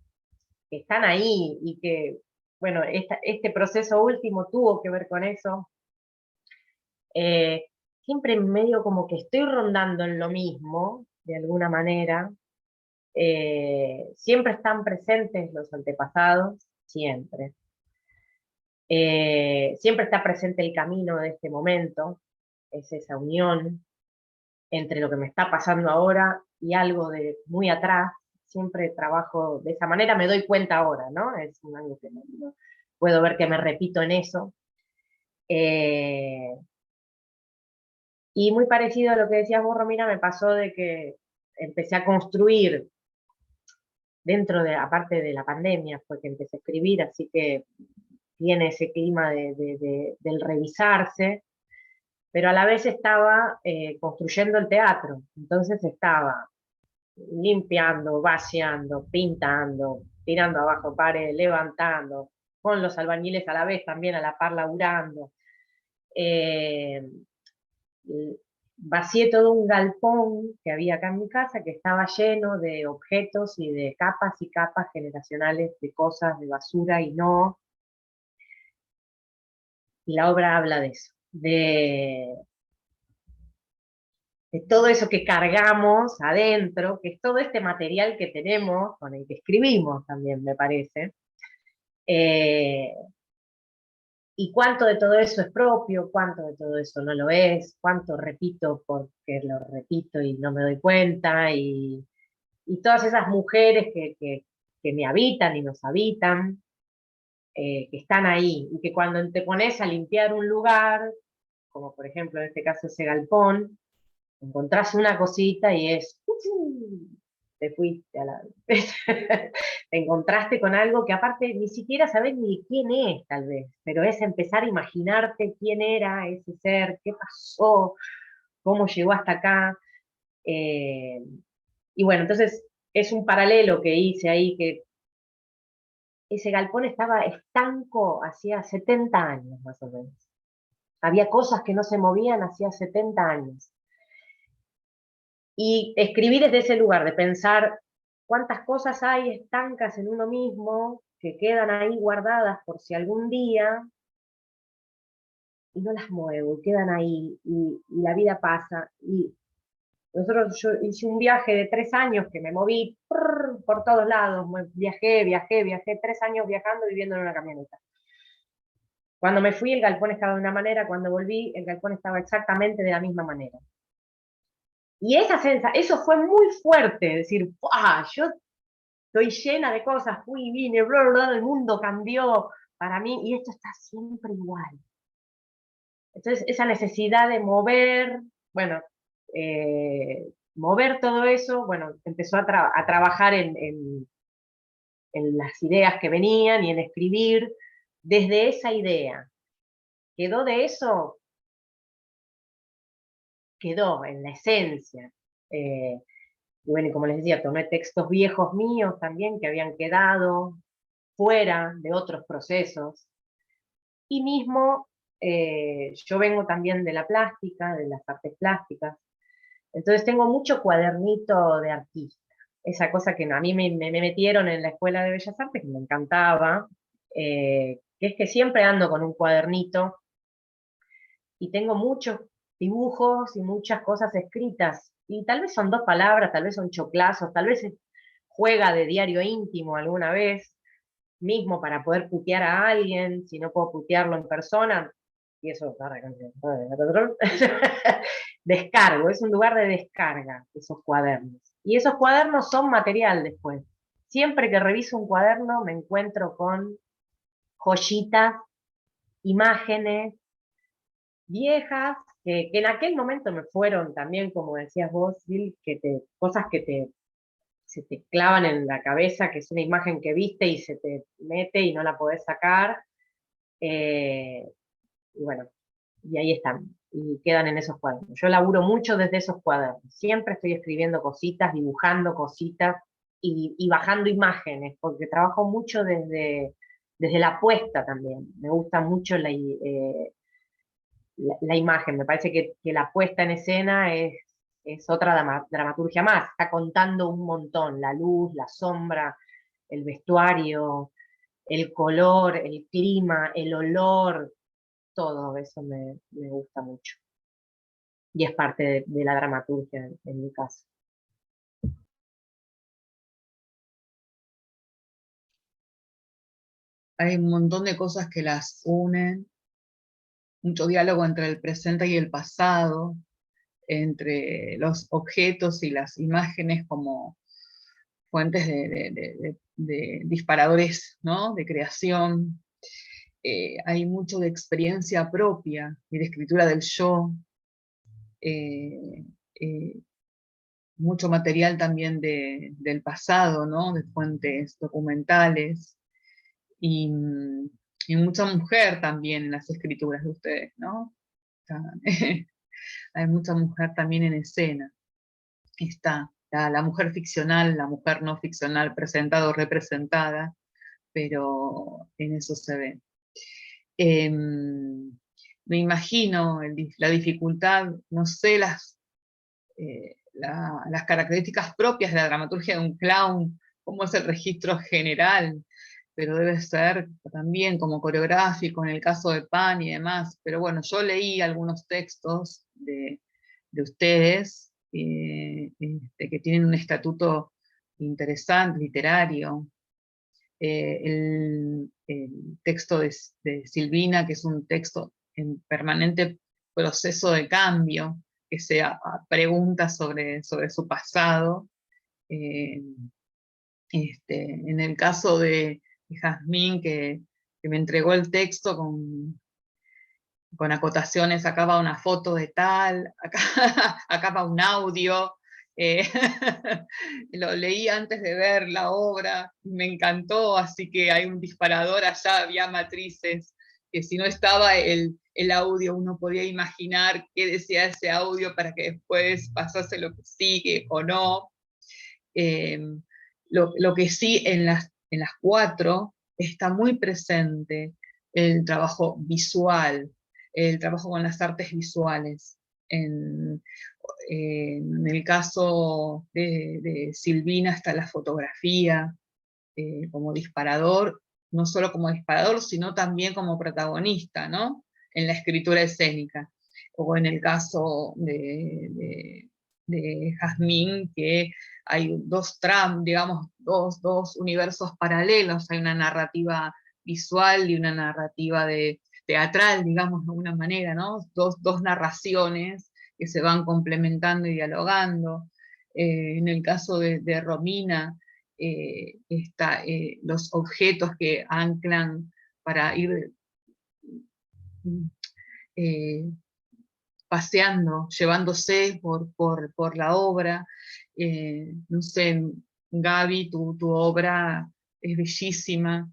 están ahí, y que, bueno, este proceso último tuvo que ver con eso. Siempre medio como que estoy rondando en lo mismo, de alguna manera. Siempre están presentes los antepasados, siempre. Siempre está presente el camino de este momento, es esa unión entre lo que me está pasando ahora y algo de muy atrás. Siempre trabajo de esa manera, me doy cuenta ahora, ¿no? Es algo que no puedo ver, que me repito en eso. Y muy parecido a lo que decías vos, Romina, me pasó de que empecé a construir dentro de, aparte de la pandemia, fue que empecé a escribir, así que tiene ese clima del revisarse, pero a la vez estaba construyendo el teatro. Entonces estaba limpiando, vaciando, pintando, tirando abajo pared, levantando, con los albañiles a la vez, también a la par laburando. Vacié todo un galpón que había acá en mi casa, que estaba lleno de objetos y de capas y capas generacionales de cosas, de basura y no. Y la obra habla de eso, de de todo eso que cargamos adentro, que es todo este material que tenemos, con el que escribimos también, me parece, eh, y cuánto de todo eso es propio, cuánto de todo eso no lo es, cuánto repito porque lo repito y no me doy cuenta, y todas esas mujeres que me habitan y nos habitan, que están ahí, y que cuando te pones a limpiar un lugar, como por ejemplo en este caso ese galpón, encontrás una cosita y es, te fuiste a la... te encontraste con algo que aparte ni siquiera sabés ni quién es, tal vez, pero es empezar a imaginarte quién era ese ser, qué pasó, cómo llegó hasta acá. eh, y bueno, entonces es un paralelo que hice ahí, que ese galpón estaba estanco hacía 70 años más o menos. Había cosas que no se movían hacía 70 años. Y escribir desde ese lugar, de pensar cuántas cosas hay estancas en uno mismo, que quedan ahí guardadas por si algún día, y no las muevo, y quedan ahí, y la vida pasa. Y yo hice un viaje de 3 años que me moví por todos lados, viajé, 3 años viajando, viviendo en una camioneta. Cuando me fui, el galpón estaba de una manera, cuando volví, el galpón estaba exactamente de la misma manera. Y eso fue muy fuerte, decir, ¡ah! Yo estoy llena de cosas, fui y vine, bla, bla, el mundo cambió para mí, y esto está siempre igual. Entonces, esa necesidad de mover, bueno, mover todo eso, bueno, empezó a trabajar en las ideas que venían y en escribir desde esa idea. Quedó de eso, quedó en la esencia. Y bueno, y como les decía, tomé textos viejos míos también que habían quedado fuera de otros procesos. Y mismo, yo vengo también de la plástica, de las artes plásticas, entonces tengo mucho cuadernito de artista. Esa cosa que a mí me metieron en la Escuela de Bellas Artes, que me encantaba, que es que siempre ando con un cuadernito y tengo muchos dibujos y muchas cosas escritas. Y tal vez son 2 palabras, tal vez son choclazos, tal vez juega de diario íntimo alguna vez, mismo para poder putear a alguien, si no puedo putearlo en persona, y eso, descargo, es un lugar de descarga, esos cuadernos. Y esos cuadernos son material después. Siempre que reviso un cuaderno me encuentro con joyitas, imágenes viejas, que en aquel momento me fueron también, como decías vos, Bill, cosas que se te clavan en la cabeza, que es una imagen que viste y se te mete y no la podés sacar. Y bueno, y ahí están, y quedan en esos cuadernos. Yo laburo mucho desde esos cuadernos, siempre estoy escribiendo cositas, dibujando cositas y bajando imágenes, porque trabajo mucho desde la puesta también. Me gusta mucho la imagen, me parece que la puesta en escena es otra dramaturgia más, está contando un montón, la luz, la sombra, el vestuario, el color, el clima, el olor, todo eso me gusta mucho. Y es parte de la dramaturgia en mi caso. Hay un montón de cosas que las unen, mucho diálogo entre el presente y el pasado, entre los objetos y las imágenes como fuentes de disparadores, ¿no? De creación. Hay mucho de experiencia propia y de escritura del yo. Eh, eh, Mucho material también del pasado, ¿no? De fuentes documentales. Y, y mucha mujer también en las escrituras de ustedes, ¿no? Hay mucha mujer también en escena. Está la mujer ficcional, la mujer no ficcional, presentada o representada, pero en eso se ve. Me imagino la dificultad, no sé, las características propias de la dramaturgia de un clown, cómo es el registro general, pero debe ser también como coreográfico en el caso de Pan y demás. Pero bueno, yo leí algunos textos de ustedes, que tienen un estatuto interesante, literario. El texto de Silvina, que es un texto en permanente proceso de cambio, que se pregunta sobre su pasado. En el caso de Jazmín, que me entregó el texto con acotaciones, acá va una foto de tal, acá va un audio. Lo leí antes de ver la obra, me encantó, así que hay un disparador allá, había matrices, que si no estaba el audio, uno podía imaginar qué decía ese audio para que después pasase lo que sigue o no. Lo que sí en las 4 está muy presente el trabajo visual, el trabajo con las artes visuales. En el caso de Silvina está la fotografía como disparador, no solo como disparador, sino también como protagonista, ¿no? En la escritura escénica. O en el caso de Jazmín, que hay digamos, dos universos paralelos, hay una narrativa visual y una narrativa teatral, digamos, de alguna manera, ¿no? Dos narraciones que se van complementando y dialogando. En el caso de Romina, los objetos que anclan para ir paseando, llevándose por la obra. No sé, Gaby, tu obra es bellísima,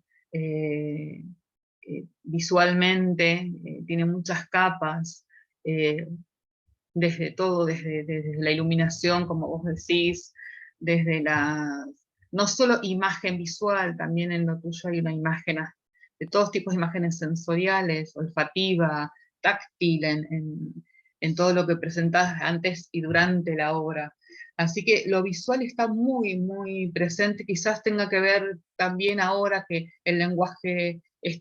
visualmente, tiene muchas capas, desde todo, desde la iluminación, como vos decís, desde no solo imagen visual, también en lo tuyo hay una imagen de todos tipos de imágenes sensoriales, olfativa, táctil, en todo lo que presentás antes y durante la obra. Así que lo visual está muy, muy presente, quizás tenga que ver también ahora que el lenguaje es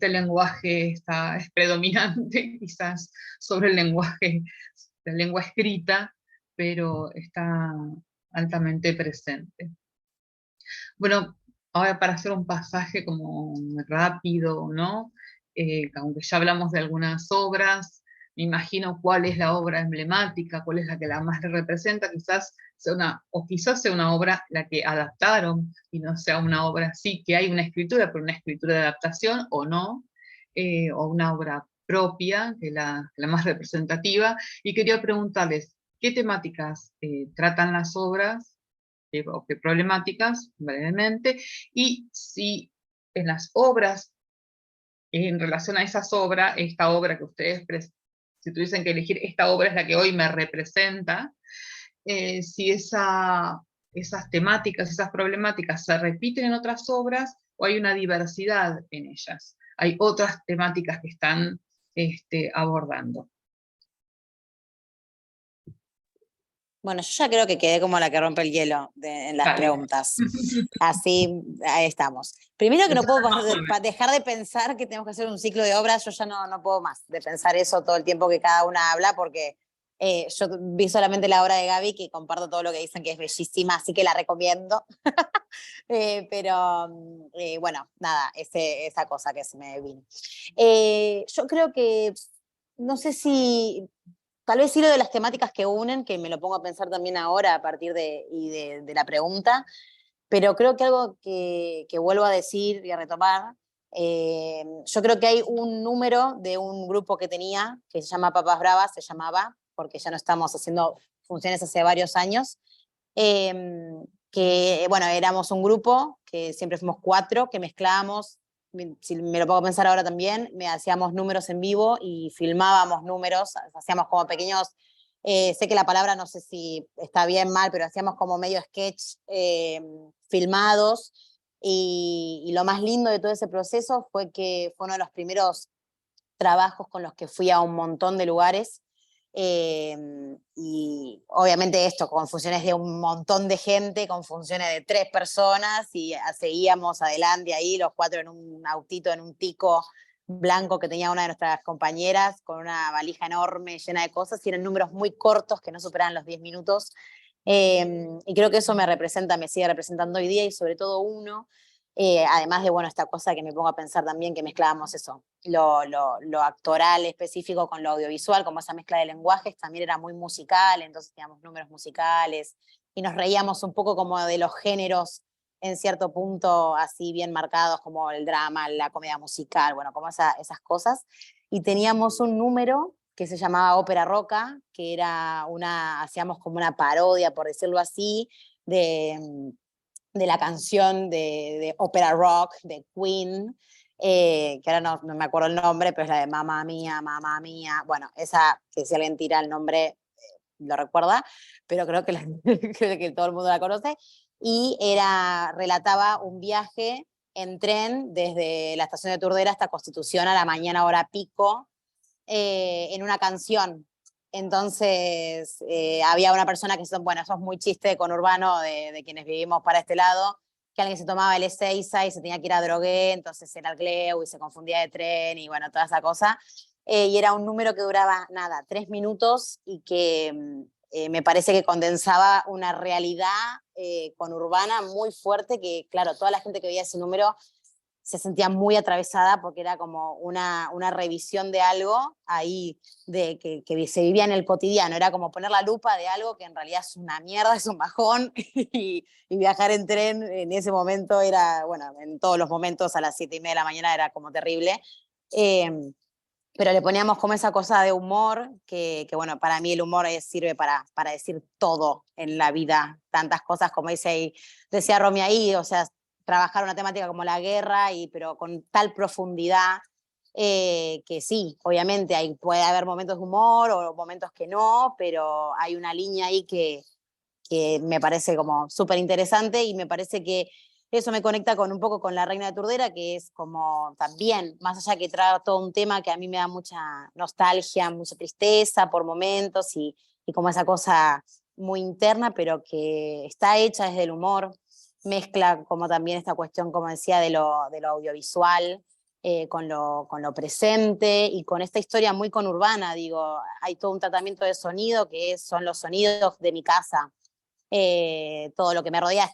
predominante quizás sobre la lengua escrita, pero está altamente presente. Bueno, ahora para hacer un pasaje como rápido, ¿no? Aunque ya hablamos de algunas obras, me imagino cuál es la obra emblemática, cuál es la que la más le representa, quizás sea una obra la que adaptaron, y no sea una obra, sí que hay una escritura, pero una escritura de adaptación o no, o una obra propia, que la más representativa, y quería preguntarles, ¿qué temáticas tratan las obras? O qué problemáticas, brevemente, y si en las obras, en relación a esas obras, esta obra que ustedes, si tuviesen que elegir, esta obra es la que hoy me representa, si esas temáticas, esas problemáticas se repiten en otras obras o hay una diversidad en ellas. Hay otras temáticas que están abordando. Bueno, yo ya creo que quedé como la que rompe el hielo en las preguntas. Así, ahí estamos. Primero que no puedo dejar de pensar que tenemos que hacer un ciclo de obras, yo ya no puedo más de pensar eso todo el tiempo que cada una habla, porque yo vi solamente la obra de Gaby, que comparto todo lo que dicen, que es bellísima, así que la recomiendo. Pero bueno, nada, esa cosa que se me vino. Yo creo que, no sé si... Tal vez hilo de las temáticas que unen, que me lo pongo a pensar también ahora a partir de la pregunta, pero creo que algo que vuelvo a decir y a retomar, yo creo que hay un número de un grupo que tenía, que se llama Papas Bravas, se llamaba, porque ya no estamos haciendo funciones hace varios años, que, bueno, éramos un grupo, que siempre fuimos 4, que mezclábamos, si me lo puedo pensar ahora también, hacíamos números en vivo y filmábamos números, hacíamos como pequeños, sé que la palabra no sé si está bien, mal, pero hacíamos como medio sketch filmados, y lo más lindo de todo ese proceso fue que fue uno de los primeros trabajos con los que fui a un montón de lugares, y obviamente esto con funciones de un montón de gente, con funciones de 3 personas, y seguíamos adelante ahí los 4 en un autito, en un tico, blanco que tenía una de nuestras compañeras, con una valija enorme llena de cosas, y eran números muy cortos que no superaban los 10 minutos. Y creo que eso me representa, me sigue representando hoy día, y sobre todo uno, además de, bueno, esta cosa que me pongo a pensar también, que mezclábamos eso, lo actoral específico con lo audiovisual, como esa mezcla de lenguajes, también era muy musical, entonces teníamos números musicales, y nos reíamos un poco como de los géneros en cierto punto así bien marcados, como el drama, la comedia musical, bueno, como esas cosas. Y teníamos un número que se llamaba Ópera Roca, que era hacíamos como una parodia, por decirlo así, de la canción de Opera Rock, de Queen, que ahora no me acuerdo el nombre, pero es la de Mamma Mía, Mamma Mía. Bueno, esa que si alguien tira el nombre lo recuerda, pero creo que, creo que todo el mundo la conoce. Y relataba un viaje en tren desde la estación de Turdera hasta Constitución a la mañana hora pico, en una canción. Entonces había una persona que, bueno, eso es muy chiste de conurbano de quienes vivimos para este lado, que alguien se tomaba el Ezeiza y se tenía que ir a Drogué, entonces era el Gleu y se confundía de tren y bueno, toda esa cosa. Y era un número que duraba, nada, 3 minutos y que me parece que condensaba una realidad conurbana muy fuerte que, claro, toda la gente que veía ese número se sentía muy atravesada porque era como una revisión de algo ahí que se vivía en el cotidiano. Era como poner la lupa de algo que en realidad es una mierda, es un bajón, y viajar en tren en ese momento era, bueno, en todos los momentos a las 7:30 de la mañana era como terrible. Pero le poníamos como esa cosa de humor, que bueno, para mí el humor sirve para decir todo en la vida, tantas cosas como decía Romy ahí, o sea, trabajar una temática como la guerra, pero con tal profundidad, que sí, obviamente puede haber momentos de humor o momentos que no, pero hay una línea ahí que me parece como súper interesante, y me parece que eso me conecta un poco con La Reina de Turdera, que es como también, más allá que trae todo un tema que a mí me da mucha nostalgia, mucha tristeza por momentos, y como esa cosa muy interna, pero que está hecha desde el humor, mezcla como también esta cuestión, como decía, de lo audiovisual, con lo presente, y con esta historia muy conurbana. Digo, hay todo un tratamiento de sonido que son los sonidos de mi casa. Todo lo que me rodea,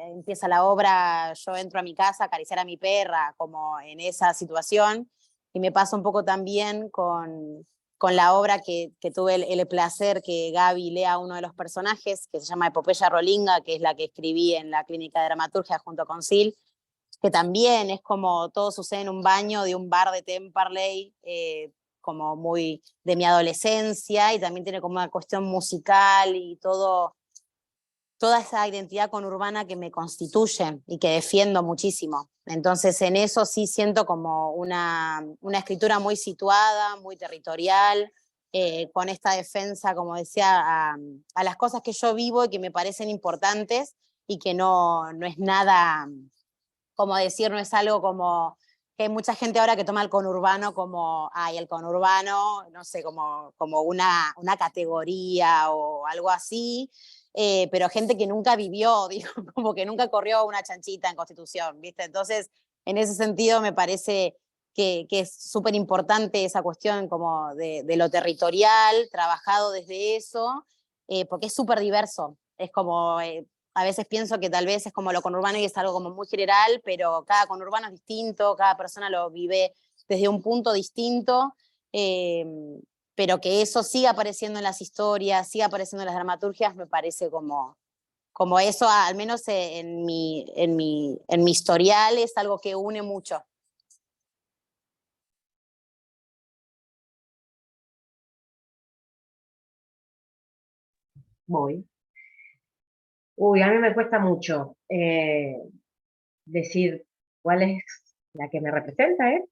empieza la obra, yo entro a mi casa a acariciar a mi perra, como en esa situación, y me pasa un poco también con la obra que tuve el placer que Gaby lea uno de los personajes, que se llama Epopeya Rolinga, que es la que escribí en la Clínica de Dramaturgia junto con Sil, que también es como todo sucede en un baño de un bar de Temperley, como muy de mi adolescencia, y también tiene como una cuestión musical y toda esa identidad conurbana que me constituye y que defiendo muchísimo. Entonces en eso sí siento como una escritura muy situada, muy territorial, con esta defensa, como decía, a las cosas que yo vivo y que me parecen importantes, y que no es nada, como decir, no es algo como que hay mucha gente ahora que toma el conurbano como, el conurbano, no sé, como una categoría o algo así, pero gente que nunca vivió, digo, como que nunca corrió una chanchita en Constitución, ¿viste? Entonces, en ese sentido me parece que es súper importante esa cuestión como de lo territorial, trabajado desde eso, porque es súper diverso. Es como, a veces pienso que tal vez es como lo conurbano y es algo como muy general, pero cada conurbano es distinto, cada persona lo vive desde un punto distinto, pero que eso siga apareciendo en las historias, siga apareciendo en las dramaturgias, me parece como eso, al menos en mi historial, es algo que une mucho. Voy. Uy, a mí me cuesta mucho decir cuál es la que me representa, ¿eh?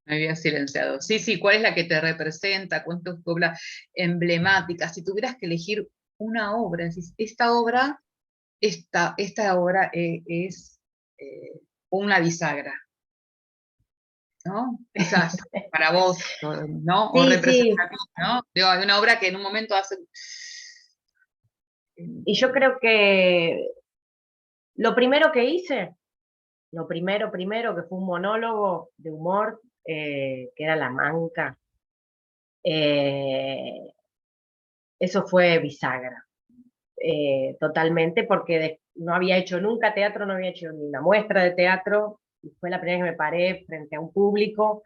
Me había silenciado. Sí, ¿cuál es la que te representa? ¿Cuál es tu obra emblemática? Si tuvieras que elegir una obra, decís, esta obra es una bisagra, ¿no? Quizás para vos, ¿no? O Sí, sí. representativa, ¿no? Digo, hay una obra que en un momento hace... Y yo creo que lo primero que hice lo primero, que fue un monólogo de humor, que era La Manca. Eso fue bisagra, totalmente, porque no había hecho nunca teatro, no había hecho ni una muestra de teatro, y fue la primera vez que me paré frente a un público,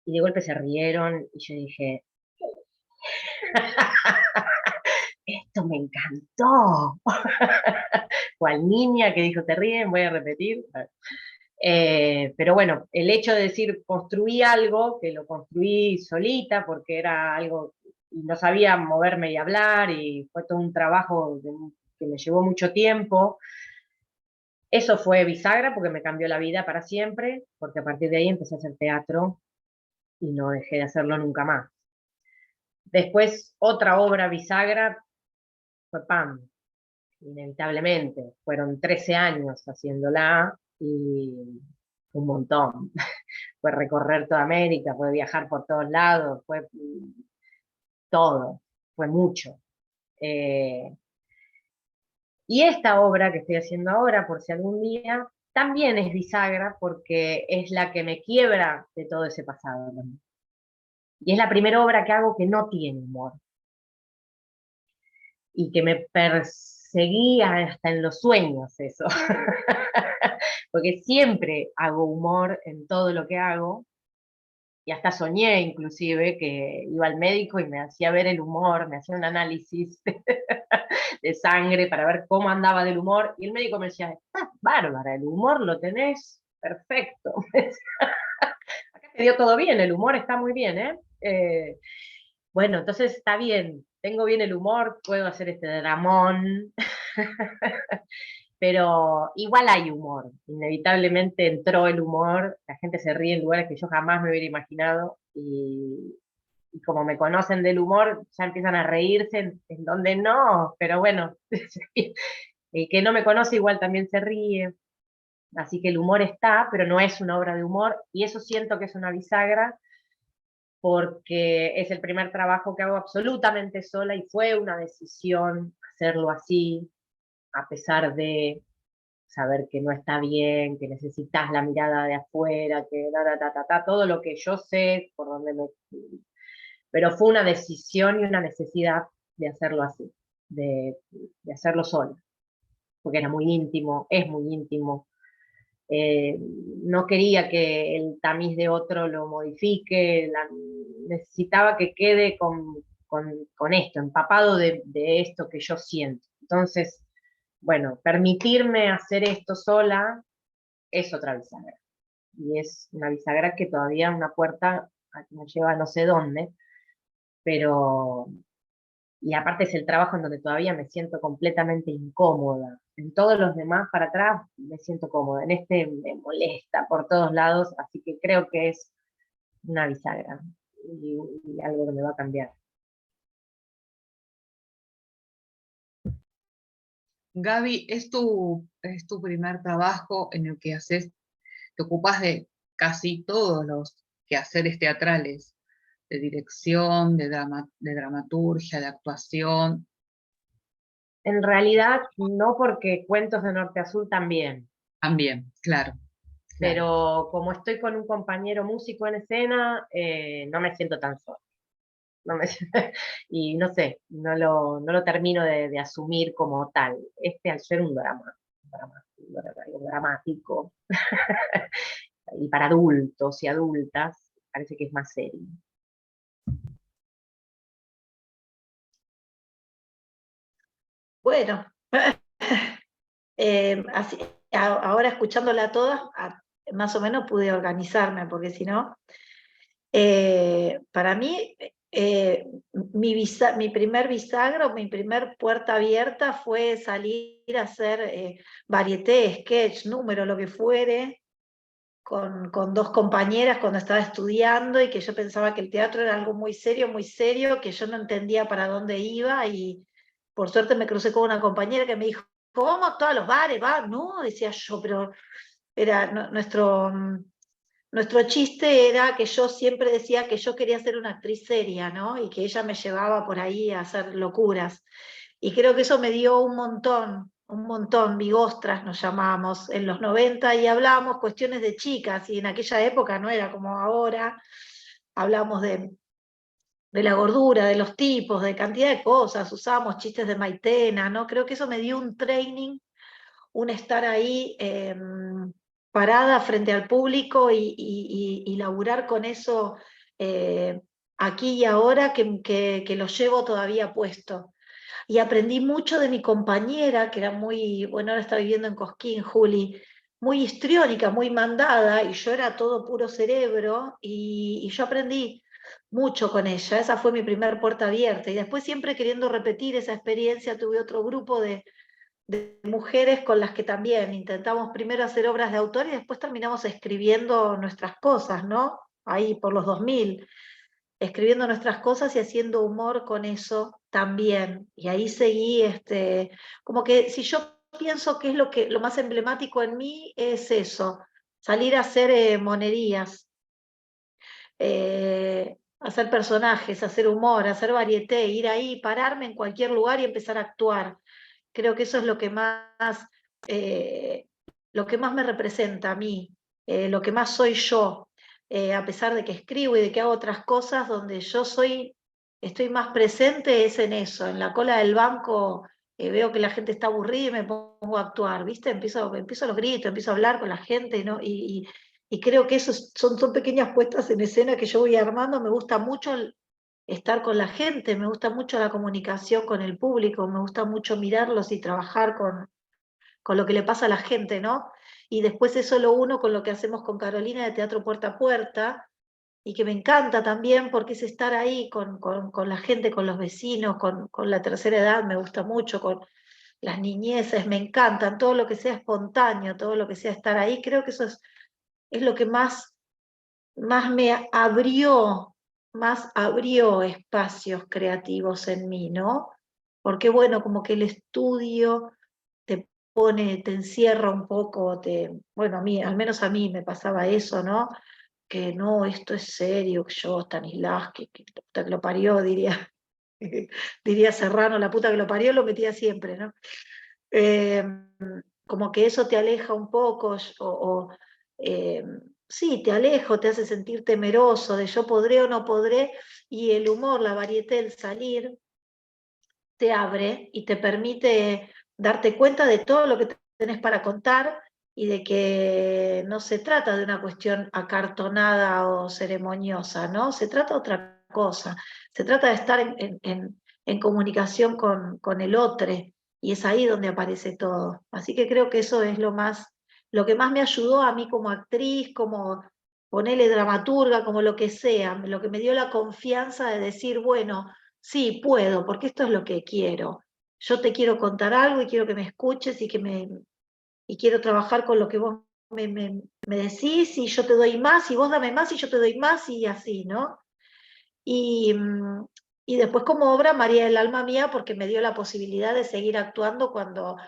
y de golpe se rieron, y yo dije, esto me encantó. Cual niña que dijo, te ríen, voy a repetir. Pero bueno, el hecho de decir, construí algo, que lo construí solita, porque era algo, y no sabía moverme y hablar, y fue todo un trabajo que me llevó mucho tiempo. Eso fue bisagra, porque me cambió la vida para siempre, porque a partir de ahí empecé a hacer teatro, y no dejé de hacerlo nunca más. Después, otra obra bisagra fue PAM, inevitablemente. Fueron 13 años haciéndola, y un montón. Fue recorrer toda América, fue viajar por todos lados, fue todo, fue mucho. Y esta obra que estoy haciendo ahora, por si algún día, también es bisagra porque es la que me quiebra de todo ese pasado. Y es la primera obra que hago que no tiene humor. Y que me perseguía hasta en los sueños eso. Porque siempre hago humor en todo lo que hago, y hasta soñé inclusive que iba al médico y me hacía ver el humor, me hacía un análisis de sangre para ver cómo andaba del humor, y el médico me decía, estás bárbara, el humor lo tenés perfecto. Acá te dio todo bien, el humor está muy bien, ¿eh? Bueno, entonces está bien, tengo bien el humor, puedo hacer este dramón, pero igual hay humor, inevitablemente entró el humor, la gente se ríe en lugares que yo jamás me hubiera imaginado, y como me conocen del humor, ya empiezan a reírse en donde no, pero bueno, el que no me conoce igual también se ríe, así que el humor está, pero no es una obra de humor, y eso siento que es una bisagra, porque es el primer trabajo que hago absolutamente sola, y fue una decisión hacerlo así, a pesar de saber que no está bien, que necesitas la mirada de afuera, que todo lo que yo sé, por donde me... Pero fue una decisión y una necesidad de hacerlo así, de hacerlo sola, porque era muy íntimo, es muy íntimo. Eh, no quería que el tamiz de otro lo modifique, necesitaba que quede con esto, empapado de esto que yo siento. Entonces, bueno, permitirme hacer esto sola es otra bisagra. Y es una bisagra que todavía una puerta me lleva a no sé dónde, pero, y aparte es el trabajo en donde todavía me siento completamente incómoda. En todos los demás para atrás me siento cómoda, en este me molesta por todos lados, así que creo que es una bisagra y algo que me va a cambiar. Gaby, es tu primer trabajo en el que te ocupas de casi todos los quehaceres teatrales, de dirección, de dramaturgia, de actuación. En realidad, no, porque Cuentos de Norte a Sur también, También, claro, claro. pero como estoy con un compañero músico en escena, no me siento tan sola. No me, y no sé, no lo termino de asumir como tal. Al ser un drama, algo dramático, y para adultos y adultas, parece que es más serio. Bueno, así, ahora escuchándola toda, más o menos pude organizarme, porque si no, para mí, mi primer bisagra, mi primer puerta abierta fue salir a hacer varieté, sketch, número, lo que fuere, con dos compañeras cuando estaba estudiando, y que yo pensaba que el teatro era algo muy serio, que yo no entendía para dónde iba, y por suerte me crucé con una compañera que me dijo, ¿cómo a todos los bares? ¿Va? No, decía yo, pero era nuestro chiste era que yo siempre decía que yo quería ser una actriz seria, ¿no? Y que ella me llevaba por ahí a hacer locuras. Y creo que eso me dio un montón. un montón, bigostras nos llamábamos en los 90 y hablábamos cuestiones de chicas, y en aquella época no era como ahora, hablamos de la gordura, de los tipos, de cantidad de cosas, usábamos chistes de Maitena, ¿no? Creo que eso me dio un training, un estar ahí parada frente al público y laburar con eso aquí y ahora, que lo llevo todavía puesto. Y aprendí mucho de mi compañera, que era muy, bueno, ahora está viviendo en Cosquín, Juli, muy histriónica, muy mandada, y yo era todo puro cerebro, y yo aprendí mucho con ella. Esa fue mi primer puerta abierta, y después, siempre queriendo repetir esa experiencia, tuve otro grupo de mujeres con las que también intentamos primero hacer obras de autor y después terminamos escribiendo nuestras cosas, ¿no? Ahí por los 2000, escribiendo nuestras cosas y haciendo humor con eso también. Y ahí seguí, como que si yo pienso que es lo más emblemático en mí, es eso, salir a hacer monerías, hacer personajes, hacer humor, hacer varieté, ir ahí, pararme en cualquier lugar y empezar a actuar. Creo que eso es eh, lo que más me representa a mí, lo que más soy yo, a pesar de que escribo y de que hago otras cosas, donde yo estoy más presente es en eso, en la cola del banco. Veo que la gente está aburrida y me pongo a actuar, ¿viste? Empiezo los gritos, empiezo a hablar con la gente, ¿no? Y creo que esos son pequeñas puestas en escena que yo voy armando. Me gusta mucho estar con la gente, me gusta mucho la comunicación con el público, me gusta mucho mirarlos y trabajar con lo que le pasa a la gente, ¿no? Y después eso lo uno con lo que hacemos con Carolina de Teatro Puerta a Puerta, y que me encanta también porque es estar ahí con la gente, con los vecinos, con la tercera edad, me gusta mucho, con las niñeces, me encantan, todo lo que sea espontáneo, todo lo que sea estar ahí. Creo que eso es lo que más abrió espacios creativos en mí, ¿no? Porque bueno, como que el estudio te te encierra un poco, bueno, al menos a mí me pasaba eso, ¿no? Que no, esto es serio, que yo, Stanislavski, que la puta que lo parió, diría Serrano, la puta que lo parió, lo metía siempre, ¿no? Eh, Como que eso te aleja un poco, eh, sí, te alejo, te hace sentir temeroso de yo podré o no podré, y el humor, la varieté, el salir, te abre y te permite darte cuenta de todo lo que tenés para contar, y de que no se trata de una cuestión acartonada o ceremoniosa, ¿no? Se trata de otra cosa, se trata de estar en comunicación con el otro, y es ahí donde aparece todo. Así que creo que eso es lo que más me ayudó a mí como actriz, como ponerle dramaturga, como lo que sea, lo que me dio la confianza de decir, bueno, sí, puedo, porque esto es lo que quiero. Yo te quiero contar algo y quiero que me escuches y quiero trabajar con lo que vos me decís, y yo te doy más, y vos dame más, y yo te doy más, y así, ¿no? Y, y después como obra, María del Alma Mía, porque me dio la posibilidad de seguir actuando cuando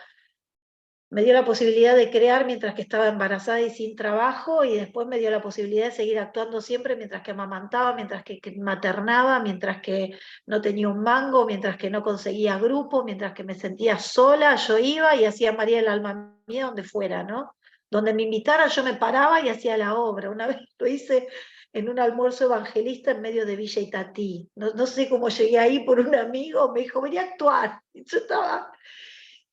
me dio la posibilidad de crear mientras que estaba embarazada y sin trabajo, y después me dio la posibilidad de seguir actuando siempre mientras que amamantaba, mientras que maternaba, mientras que no tenía un mango, mientras que no conseguía grupo, mientras que me sentía sola. Yo iba y hacía María del Alma Mía donde fuera, ¿no? Donde me invitaran yo me paraba y hacía la obra. Una vez lo hice en un almuerzo evangelista en medio de Villa Itatí. No sé cómo llegué ahí por un amigo, me dijo, venía a actuar. Y yo estaba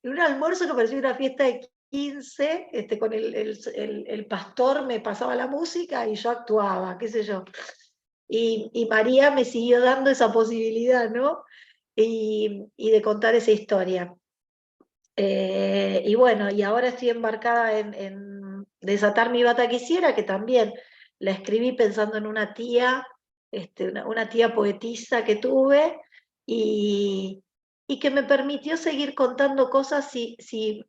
en un almuerzo que parecía una fiesta de 15, con el pastor me pasaba la música y yo actuaba, qué sé yo. Y María me siguió dando esa posibilidad, ¿no? Y de contar esa historia. Y bueno, y ahora estoy embarcada en Desatar mi bata quisiera, que también la escribí pensando en una tía, una tía poetisa que tuve, y que me permitió seguir contando cosas. Si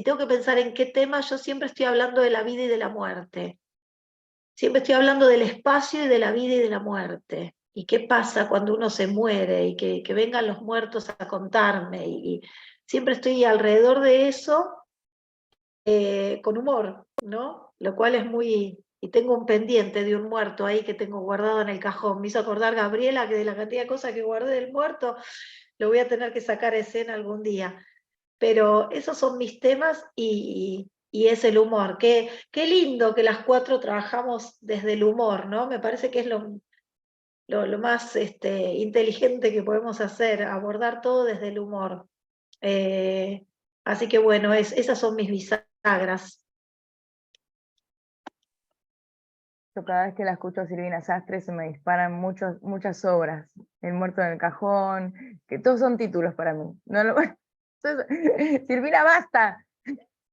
tengo que pensar en qué tema, yo siempre estoy hablando de la vida y de la muerte. Siempre estoy hablando del espacio y de la vida y de la muerte. ¿Y qué pasa cuando uno se muere? Y que vengan los muertos a contarme. Y siempre estoy alrededor de eso, con humor, ¿no? Lo cual es muy... Y tengo un pendiente de un muerto ahí que tengo guardado en el cajón. Me hizo acordar Gabriela que de la cantidad de cosas que guardé del muerto, lo voy a tener que sacar a escena algún día. pero esos son mis temas y es el humor. Qué lindo que las cuatro trabajamos desde el humor, ¿no? Me parece que es lo más inteligente que podemos hacer, abordar todo desde el humor. Así que bueno, esas son mis bisagras. Yo cada vez que la escucho a Silvina Sastre se me disparan muchas obras. El muerto en el cajón, que todos son títulos para mí. No lo- Silvina, basta.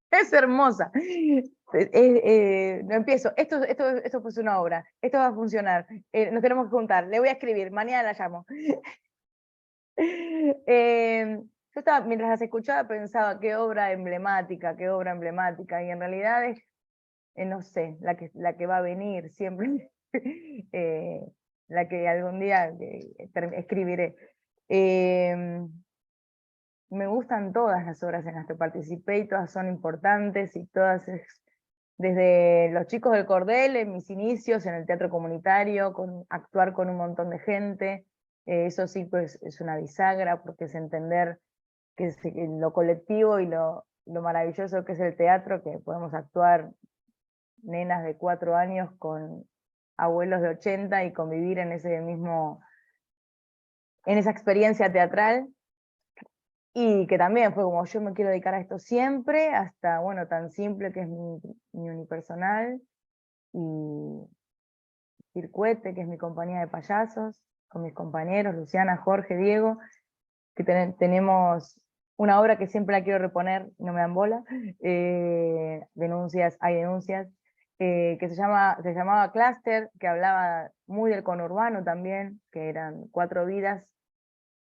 Es hermosa. No empiezo. Esto fue una obra. Esto va a funcionar. Nos tenemos que juntar. Le voy a escribir. Mañana la llamo. Yo estaba, mientras las escuchaba, pensaba qué obra emblemática, qué obra emblemática. Y en realidad es, no sé, la que va a venir siempre. La que algún día escribiré. Me gustan todas las obras en las que participé y todas son importantes y todas desde Los Chicos del Cordel, en mis inicios en el teatro comunitario, actuar con un montón de gente, eso sí pues es una bisagra porque es entender que es lo colectivo y lo maravilloso que es el teatro, que podemos actuar nenas de 4 años con abuelos de 80 y convivir en esa experiencia teatral. Y que también fue como, yo me quiero dedicar a esto siempre, hasta, bueno, tan simple que es mi unipersonal, y Circuete, que es mi compañía de payasos, con mis compañeros, Luciana, Jorge, Diego, que tenemos una obra que siempre la quiero reponer, no me dan bola, denuncias, hay denuncias, que se llamaba Cluster, que hablaba muy del conurbano también, que eran 4 vidas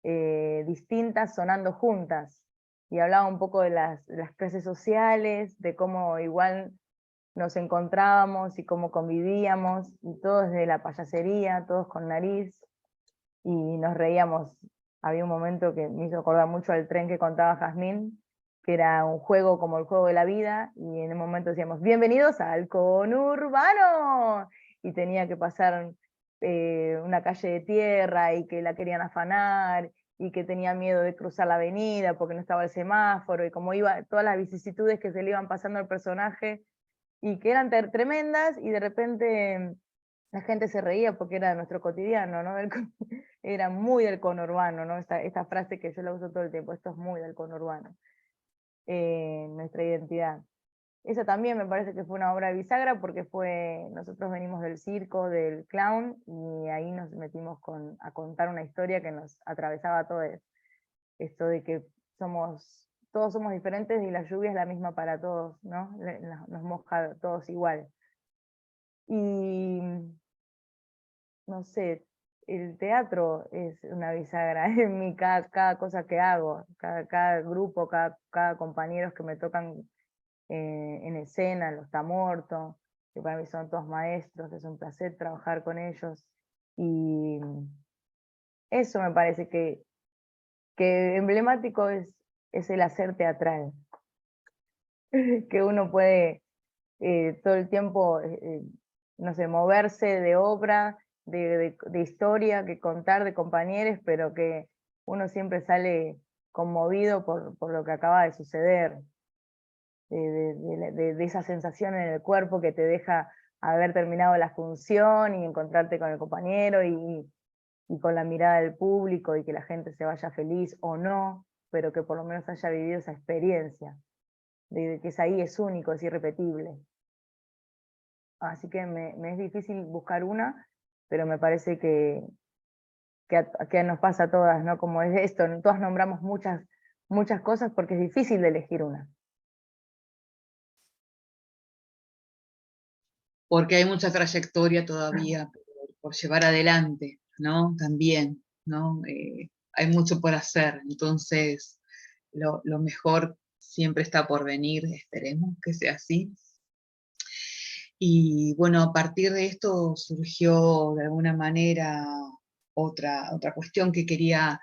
distintas sonando juntas, y hablaba un poco de las clases sociales, de cómo igual nos encontrábamos y cómo convivíamos, y todos desde la payasería, todos con nariz, y nos reíamos. Había un momento que me hizo acordar mucho al tren que contaba Jazmín, que era un juego como el juego de la vida, y en un momento decíamos, bienvenidos al conurbano, y tenía que pasar una calle de tierra, y que la querían afanar, y que tenía miedo de cruzar la avenida porque no estaba el semáforo, y como iba, todas las vicisitudes que se le iban pasando al personaje, y que eran tremendas, y de repente la gente se reía porque era nuestro cotidiano, ¿no? Era muy del conurbano, ¿no? Esta frase que yo la uso todo el tiempo, esto es muy del conurbano, nuestra identidad. Eso también me parece que fue una obra bisagra porque nosotros venimos del circo, del clown, y ahí nos metimos a contar una historia que nos atravesaba a todos. Esto de que todos somos diferentes y la lluvia es la misma para todos, ¿no? Nos moja a todos igual. Y no sé, el teatro es una bisagra en cada cosa que hago, cada grupo, cada compañeros que me tocan en escena, los Tamorto, que para mí son todos maestros, es un placer trabajar con ellos, y eso me parece que emblemático es el hacer teatral, que uno puede todo el tiempo, no sé, moverse de obra, de historia, que contar de compañeros, pero que uno siempre sale conmovido por lo que acaba de suceder, de esa sensación en el cuerpo que te deja haber terminado la función y encontrarte con el compañero y con la mirada del público y que la gente se vaya feliz o no, pero que por lo menos haya vivido esa experiencia, de que es ahí, es único, es irrepetible. Así que me es difícil buscar una, pero me parece que nos pasa a todas, ¿no? Como es esto, todas nombramos muchas cosas porque es difícil de elegir una. Porque hay mucha trayectoria todavía por llevar adelante, ¿no? También, ¿no? Hay mucho por hacer, entonces lo mejor siempre está por venir, esperemos que sea así. Y bueno, a partir de esto surgió de alguna manera otra cuestión que quería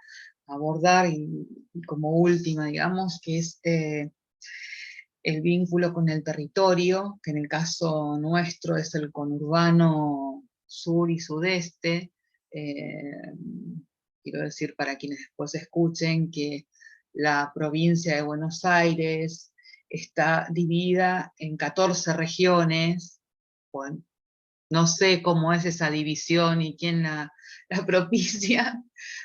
abordar y como última, digamos, que es el vínculo con el territorio, que en el caso nuestro es el conurbano sur y sudeste. Quiero decir para quienes después escuchen que la provincia de Buenos Aires está dividida en 14 regiones. Bueno, no sé cómo es esa división y quién la propicia,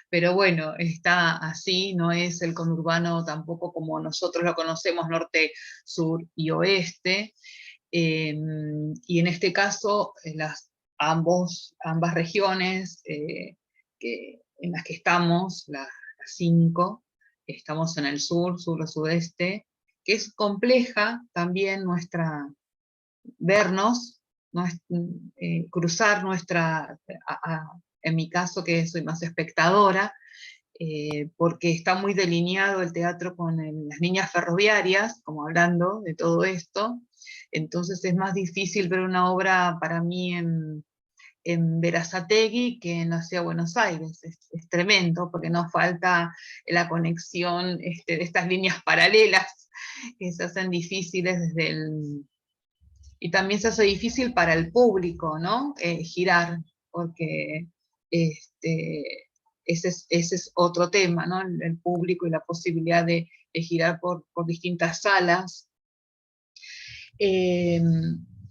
pero bueno, está así, no es el conurbano tampoco como nosotros lo conocemos, norte, sur y oeste. Y en este caso, ambas regiones en las que estamos, las 5, estamos en el sur, sur-sudeste, que es compleja también vernos, cruzar en mi caso que soy más espectadora, porque está muy delineado el teatro con las líneas ferroviarias, como hablando de todo esto, entonces es más difícil ver una obra para mí en Berazategui que en la Ciudad de Buenos Aires. Es tremendo, porque nos falta la conexión de estas líneas paralelas que se hacen difíciles y también se hace difícil para el público, ¿no? Girar, porque ese es otro tema, ¿no? El público y la posibilidad de girar por distintas salas.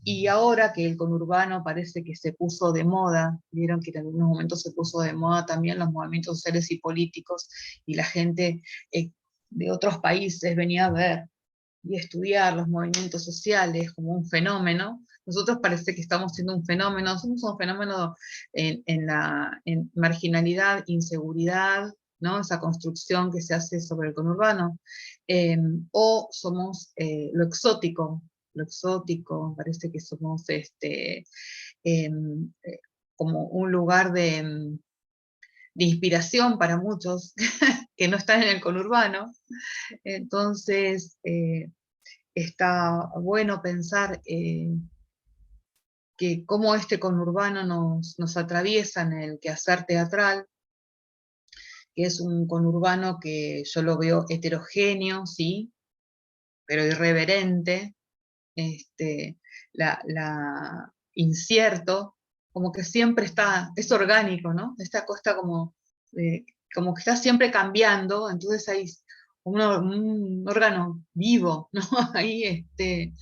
Y ahora que el conurbano parece que se puso de moda, vieron que en algunos momentos se puso de moda también los movimientos sociales y políticos, y la gente de otros países venía a ver y estudiar los movimientos sociales como un fenómeno. Nosotros parece que estamos siendo un fenómeno, somos un fenómeno en marginalidad, inseguridad, ¿no? Esa construcción que se hace sobre el conurbano, o somos lo exótico, parece que somos como un lugar de inspiración para muchos que no están en el conurbano. Entonces, está bueno pensar que cómo este conurbano nos atraviesa en el quehacer teatral, que es un conurbano que yo lo veo heterogéneo, sí, pero irreverente, incierto, como que siempre es orgánico, ¿no? Esta costa como que está siempre cambiando, entonces hay un órgano vivo, ¿no? Ahí que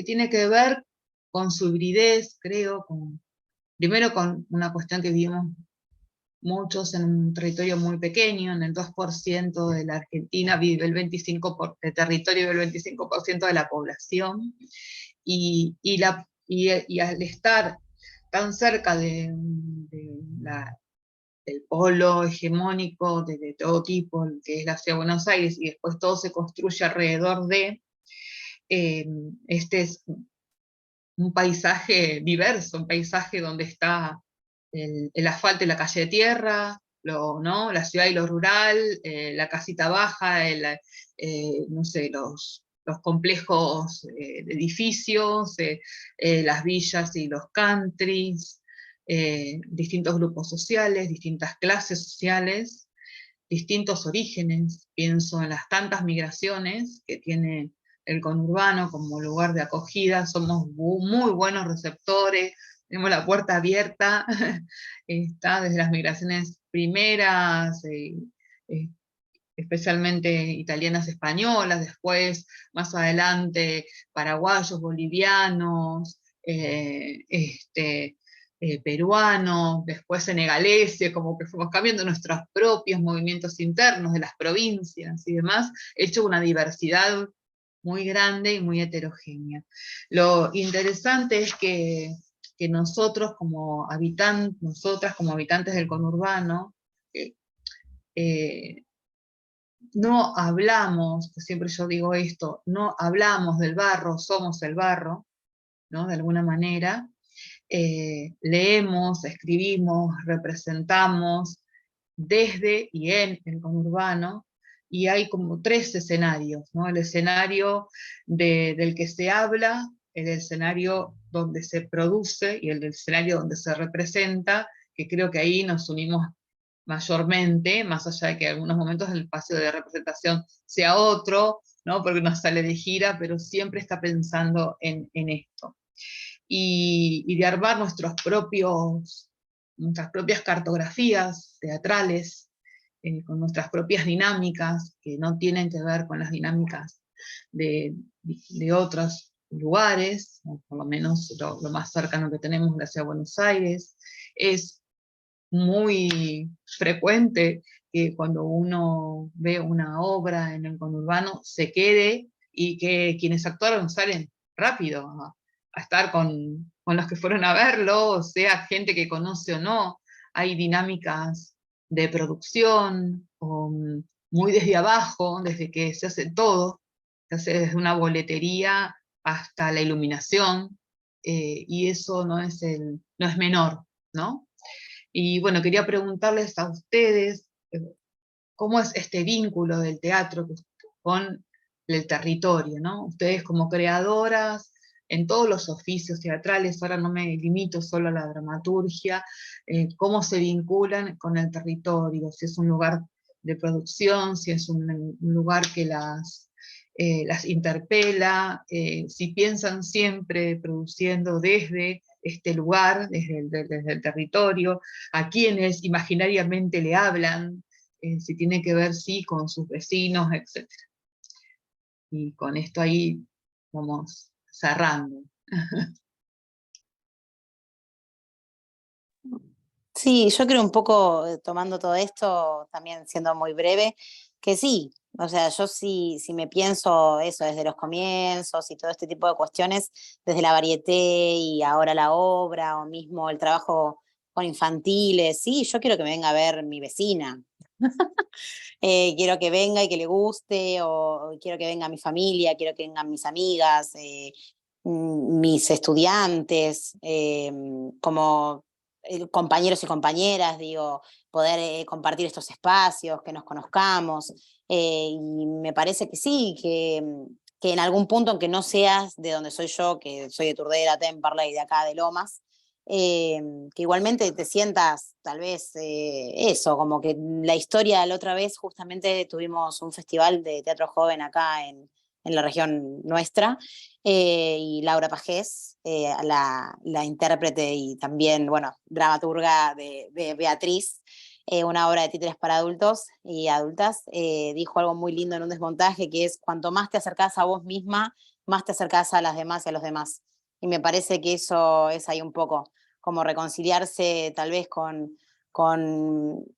tiene que ver con su hibridez, creo, primero con una cuestión que vivimos muchos en un territorio muy pequeño, en el 2% de la Argentina vive el 25% de territorio, vive el 25% de la población, y al estar tan cerca del polo hegemónico de todo tipo, que es la Ciudad de Buenos Aires, y después todo se construye alrededor este es un paisaje diverso, un paisaje donde está el asfalto y la calle de tierra, ¿no? La ciudad y lo rural, la casita baja, no sé, los complejos de edificios, las villas y los countries, distintos grupos sociales, distintas clases sociales, distintos orígenes. Pienso en las tantas migraciones que tiene el conurbano como lugar de acogida, somos muy buenos receptores, tenemos la puerta abierta, está desde las migraciones primeras, especialmente italianas, españolas, después, más adelante, paraguayos, bolivianos, peruanos, después senegaleses, como que fuimos cambiando nuestros propios movimientos internos de las provincias y demás, hecho una diversidad muy grande y muy heterogénea. Lo interesante es que nosotros como habitantes del conurbano, no hablamos, que siempre yo digo esto, no hablamos del barro, somos el barro, ¿no? De alguna manera, leemos, escribimos, representamos desde y en el conurbano, y hay como 3 escenarios, ¿no? El escenario del que se habla, el escenario donde se produce y el escenario donde se representa, que creo que ahí nos unimos mayormente, más allá de que en algunos momentos el espacio de representación sea otro, ¿no? Porque uno sale de gira, pero siempre está pensando en esto. Y de armar nuestras propias cartografías teatrales, con nuestras propias dinámicas, que no tienen que ver con las dinámicas de otros lugares, o por lo menos lo más cercano que tenemos, la ciudad de Buenos Aires. Es muy frecuente que cuando uno ve una obra en el conurbano se quede y que quienes actuaron salen rápido a estar con los que fueron a verlo, o sea, gente que conoce o no. Hay dinámicas de producción, muy desde abajo, desde que se hace todo, se hace desde una boletería hasta la iluminación, y eso no es menor, ¿no? Y bueno, quería preguntarles a ustedes, ¿cómo es este vínculo del teatro con el territorio, ¿no? Ustedes como creadoras, en todos los oficios teatrales, ahora no me limito solo a la dramaturgia, cómo se vinculan con el territorio, si es un lugar de producción, si es un lugar que las interpela, si piensan siempre produciendo desde este lugar, desde el territorio, a quienes imaginariamente le hablan, si tiene que ver, sí, con sus vecinos, etc. Y con esto ahí vamos cerrando. Sí, yo creo un poco, tomando todo esto, también siendo muy breve, que sí, o sea, yo sí, si me pienso eso desde los comienzos y todo este tipo de cuestiones, desde la varieté y ahora la obra, o mismo el trabajo con infantiles, sí, yo quiero que me venga a ver mi vecina. Quiero que venga y que le guste, o quiero que venga mi familia, quiero que vengan mis amigas, mis estudiantes, como compañeros y compañeras, digo, poder compartir estos espacios, que nos conozcamos. Y me parece que sí, que en algún punto, aunque no seas de donde soy yo, que soy de Turdera, Temperley, de acá de Lomas, que igualmente te sientas, tal vez, eso, como que la historia, la otra vez justamente tuvimos un festival de teatro joven acá en la región nuestra, y Laura Pajés, la intérprete y también, bueno, dramaturga de Beatriz, una obra de títeres para adultos y adultas, dijo algo muy lindo en un desmontaje, que es: cuanto más te acercás a vos misma, más te acercás a las demás y a los demás. Y me parece que eso es ahí un poco como reconciliarse tal vez con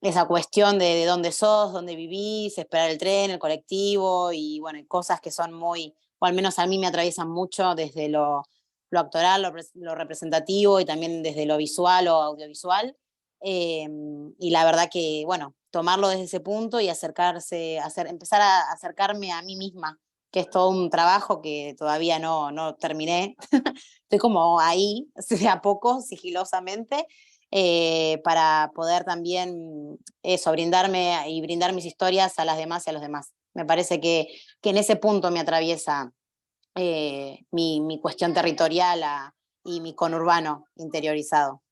esa cuestión de dónde sos, dónde vivís, esperar el tren, el colectivo, y bueno, cosas que son muy, o al menos a mí me atraviesan mucho desde lo actoral, lo representativo, y también desde lo visual o audiovisual. Y la verdad que, bueno, tomarlo desde ese punto y empezar a acercarme a mí misma, que es todo un trabajo que todavía no terminé. Estoy como ahí, de a poco, sigilosamente, para poder también eso, brindarme y brindar mis historias a las demás y a los demás. Me parece que en ese punto me atraviesa mi cuestión territorial y mi conurbano interiorizado.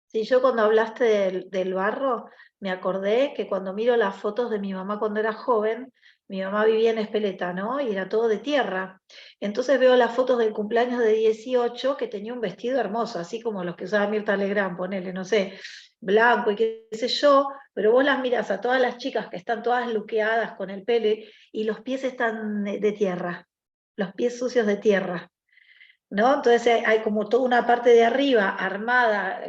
Sí, yo cuando hablaste del barro, me acordé que cuando miro las fotos de mi mamá cuando era joven, mi mamá vivía en Espeleta, ¿no? Y era todo de tierra. Entonces veo las fotos del cumpleaños de 18, que tenía un vestido hermoso, así como los que usaba Mirta Legrand, ponele, no sé, blanco y qué sé yo, pero vos las mirás a todas las chicas que están todas luqueadas con el pelo y los pies están de tierra, los pies sucios de tierra, ¿no? Entonces hay como toda una parte de arriba armada,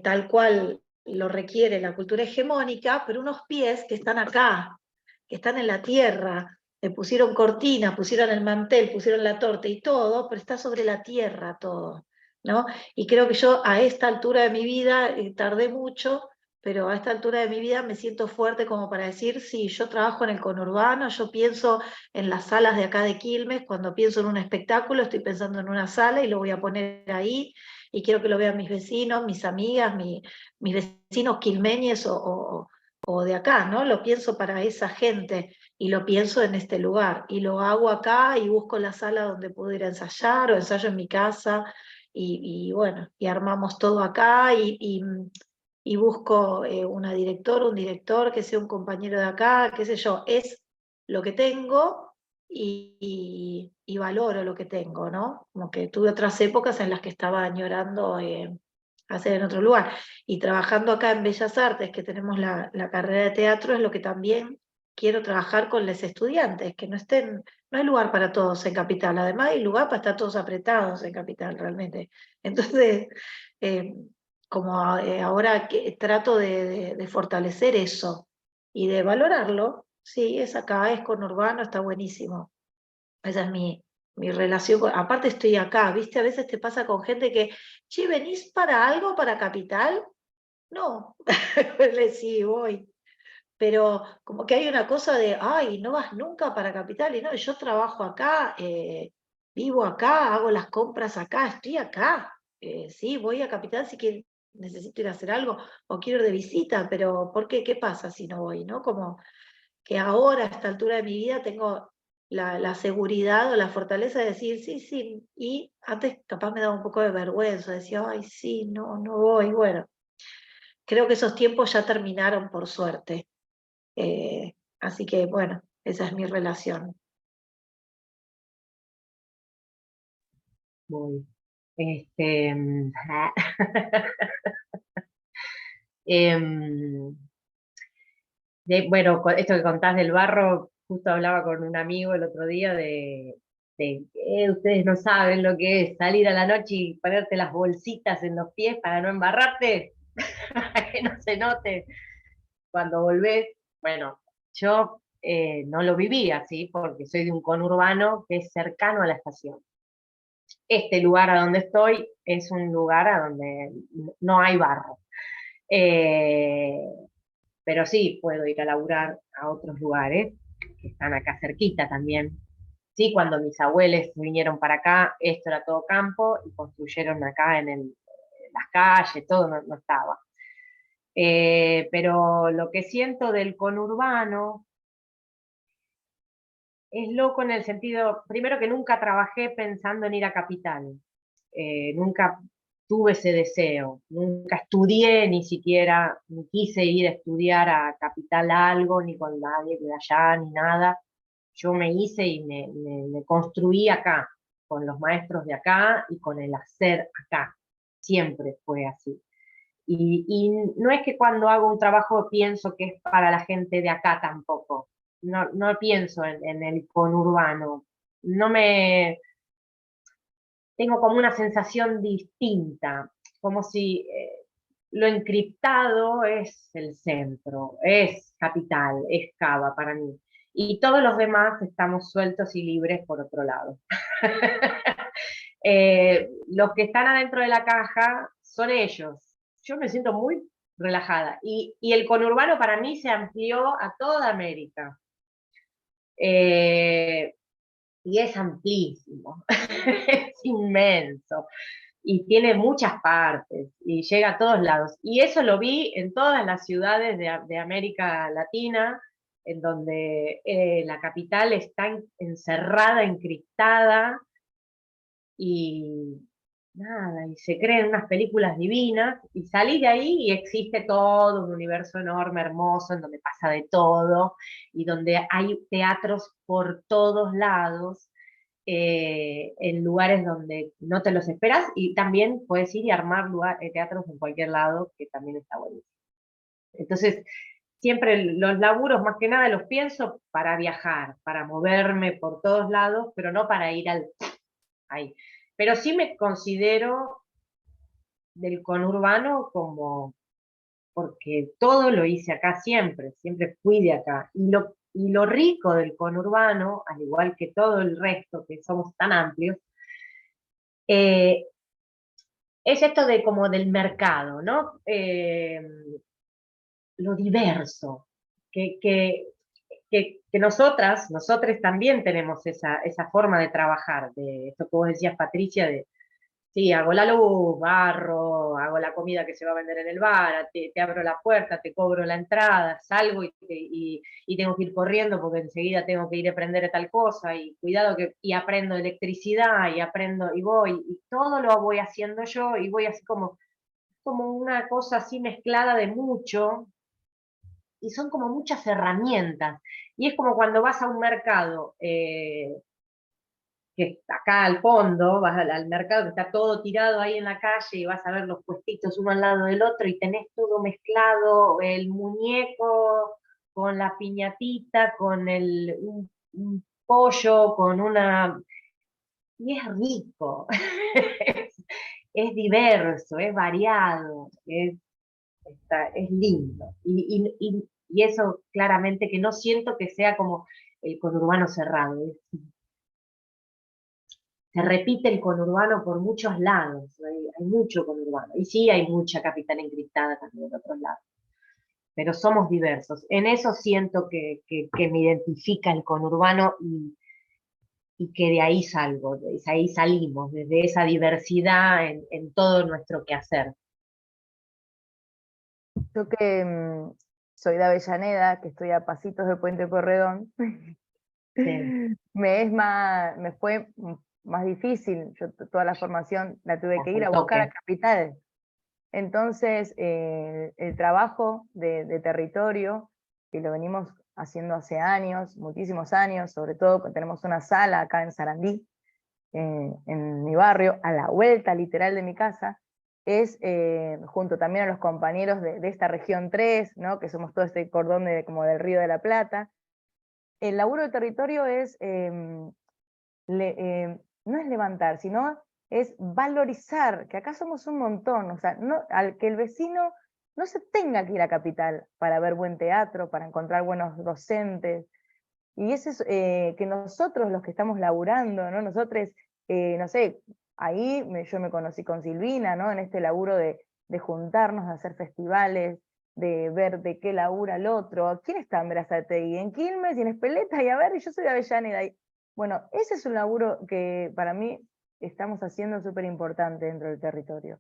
tal cual lo requiere la cultura hegemónica, pero unos pies que están acá, que están en la tierra, le pusieron cortinas, pusieron el mantel, pusieron la torta y todo, pero está sobre la tierra todo, ¿no? Y creo que yo a esta altura de mi vida, tardé mucho, pero a esta altura de mi vida me siento fuerte como para decir: sí, yo trabajo en el conurbano, yo pienso en las salas de acá de Quilmes, cuando pienso en un espectáculo estoy pensando en una sala y lo voy a poner ahí, y quiero que lo vean mis vecinos, mis amigas, mis vecinos quilmeñes o de acá, ¿no? Lo pienso para esa gente y lo pienso en este lugar y lo hago acá y busco la sala donde puedo ir a ensayar o ensayo en mi casa y bueno, y armamos todo acá y busco una directora, un director que sea un compañero de acá, qué sé yo, es lo que tengo y valoro lo que tengo, ¿no? Como que tuve otras épocas en las que estaba añorando hacer en otro lugar. Y trabajando acá en Bellas Artes, que tenemos la carrera de teatro, es lo que también quiero trabajar con los estudiantes, que no estén, no hay lugar para todos en Capital, además hay lugar para estar todos apretados en Capital realmente. Entonces, como ahora que trato de fortalecer eso y de valorarlo, sí, es acá, es conurbano, está buenísimo. Esa es mi relación, aparte estoy acá, ¿viste? A veces te pasa con gente que, che, ¿venís para algo, para Capital? No, sí, voy. Pero como que hay una cosa de, ay, no vas nunca para Capital, y no, yo trabajo acá, vivo acá, hago las compras acá, estoy acá. Sí, voy a Capital si que necesito ir a hacer algo, o quiero ir de visita, pero ¿por qué? ¿Qué pasa si no voy? ¿No? Como que ahora, a esta altura de mi vida, tengo la seguridad o la fortaleza de decir, sí, sí, y antes capaz me daba un poco de vergüenza, decía, ay, sí, no, no voy, bueno, creo que esos tiempos ya terminaron por suerte. Así que bueno, esa es mi relación. Voy. Em, bueno, esto que contás del barro, justo hablaba con un amigo el otro día de que ustedes no saben lo que es salir a la noche y ponerte las bolsitas en los pies para no embarrarte, para que no se note cuando volvés. Bueno, yo no lo viví así porque soy de un conurbano que es cercano a la estación. Este lugar a donde estoy es un lugar a donde no hay barro. Eh, pero sí puedo ir a laburar a otros lugares que están acá cerquita también. Sí, cuando mis abuelos vinieron para acá, esto era todo campo y construyeron acá en las calles, todo no estaba. Pero lo que siento del conurbano es loco en el sentido, primero que nunca trabajé pensando en ir a Capital, nunca tuve ese deseo, nunca estudié ni siquiera, ni quise ir a estudiar a Capital algo, ni con nadie de allá, ni nada. Yo me hice y me construí acá, con los maestros de acá y con el hacer acá. Siempre fue así. Y no es que cuando hago un trabajo pienso que es para la gente de acá tampoco. No pienso en el conurbano. No me, tengo como una sensación distinta, como si lo encriptado es el centro, es Capital, es Cava para mí. Y todos los demás estamos sueltos y libres por otro lado. Los que están adentro de la caja son ellos. Yo me siento muy relajada. Y el conurbano para mí se amplió a toda América. Y es amplísimo, es inmenso, y tiene muchas partes, y llega a todos lados. Y eso lo vi en todas las ciudades de América Latina, en donde la capital está encerrada, encriptada, y nada, y se crean unas películas divinas, y salí de ahí y existe todo un universo enorme, hermoso, en donde pasa de todo, y donde hay teatros por todos lados, en lugares donde no te los esperas, y también puedes ir y armar teatros en cualquier lado, que también está buenísimo. Entonces, siempre los laburos más que nada los pienso para viajar, para moverme por todos lados, pero no para ir ahí. Pero sí me considero del conurbano como, porque todo lo hice acá siempre fui de acá. Y lo rico del conurbano, al igual que todo el resto, que somos tan amplios, es esto de como del mercado, ¿no? Lo diverso, que nosotros también tenemos esa forma de trabajar, de esto que vos decías, Patricia, de sí, hago la luz, barro, hago la comida que se va a vender en el bar, te abro la puerta, te cobro la entrada, salgo y tengo que ir corriendo porque enseguida tengo que ir a prender tal cosa, y cuidado y aprendo electricidad, y aprendo, y voy, y todo lo voy haciendo yo, y voy así como una cosa así mezclada de mucho, y son como muchas herramientas. Y es como cuando vas a un mercado, que acá al fondo, vas al mercado que está todo tirado ahí en la calle y vas a ver los puestitos uno al lado del otro y tenés todo mezclado, el muñeco con la piñatita, con un pollo, con una... Y es rico, es diverso, es variado, es lindo. Y eso claramente que no siento que sea como el conurbano cerrado. Se repite el conurbano por muchos lados, hay mucho conurbano. Y sí, hay mucha capital encriptada también en otros lados. Pero somos diversos. En eso siento que me identifica el conurbano y que de ahí salgo, de ahí salimos, desde esa diversidad en todo nuestro quehacer. Yo que soy de Avellaneda, que estoy a pasitos del Puente Porredón, Sí. me fue más difícil. Yo toda la formación la tuve que ir a buscar a Toque. Capital. Entonces, el trabajo de territorio, que lo venimos haciendo hace años, muchísimos años, sobre todo tenemos una sala acá en Sarandí, en mi barrio, a la vuelta literal de mi casa, es junto también a los compañeros de esta región 3, ¿no? Que somos todo este cordón como del Río de la Plata. El laburo de territorio es, no es levantar, sino es valorizar, que acá somos un montón, o sea, al que el vecino no se tenga que ir a Capital para ver buen teatro, para encontrar buenos docentes, y ese es que nosotros los que estamos laburando, ¿no? Nosotros, no sé, ahí yo me conocí con Silvina, ¿no? En este laburo de juntarnos, de hacer festivales, de ver de qué labura el otro. ¿Quién está en Berazategui? En Quilmes y en Espeleta, y a ver, yo soy de Avellaneda. Bueno, ese es un laburo que para mí estamos haciendo súper importante dentro del territorio.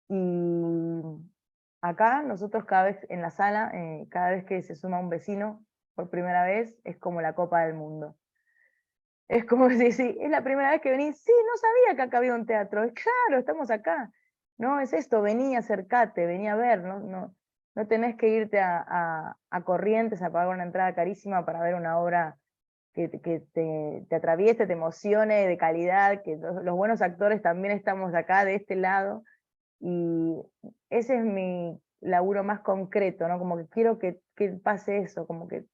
Y acá nosotros cada vez en la sala, cada vez que se suma un vecino por primera vez, es como la Copa del Mundo. Es como si es la primera vez que venís, sí, no sabía que acá había un teatro, claro, estamos acá. No, es esto, vení, acercate, vení a ver, no tenés que irte a Corrientes a pagar una entrada carísima para ver una obra que te atraviese, te emocione, de calidad, que los buenos actores también estamos acá, de este lado, y ese es mi laburo más concreto, ¿no? Como que quiero que pase eso, como que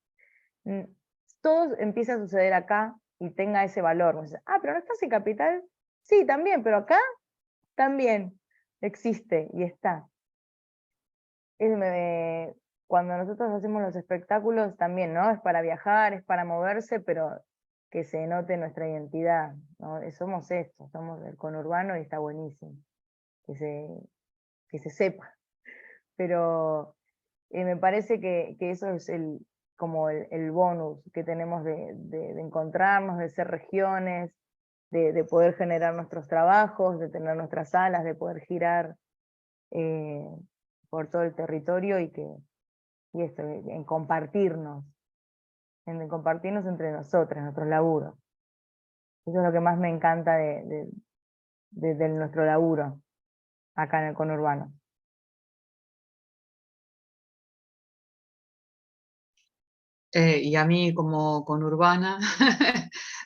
todo empieza a suceder acá y tenga ese valor. Pero no estás en Capital, sí, también, pero acá también existe y está. Cuando nosotros hacemos los espectáculos también, ¿no? Es para viajar, es para moverse, pero que se note nuestra identidad, ¿no? Somos esto, somos el conurbano y está buenísimo, que se sepa. Pero me parece que eso es como el bonus que tenemos de encontrarnos, de ser regiones, de poder generar nuestros trabajos, de tener nuestras salas, de poder girar por todo el territorio y esto, en compartirnos entre nosotras, nuestros laburos. Eso es lo que más me encanta de nuestro laburo acá en el conurbano. Y a mí como conurbana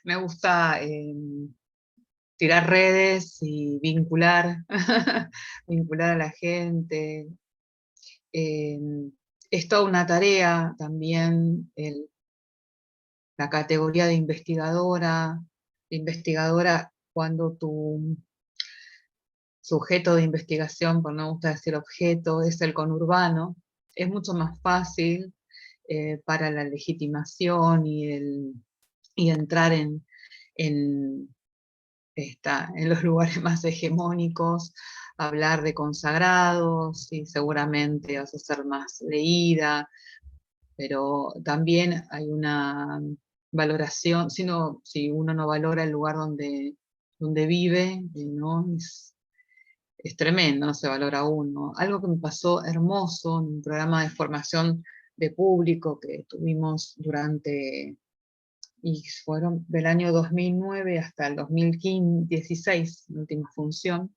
me gusta tirar redes y vincular, vincular a la gente. Es toda una tarea también la categoría de investigadora cuando tu sujeto de investigación, por no me gusta decir objeto, es el conurbano, es mucho más fácil para la legitimación y entrar en los lugares más hegemónicos, hablar de consagrados, y seguramente vas a ser más leída, pero también hay una valoración, si uno no valora el lugar donde vive, ¿no? Es tremendo, no se valora uno. Algo que me pasó hermoso en un programa de formación de público que tuvimos y fueron del año 2009 hasta el 2016, la última función.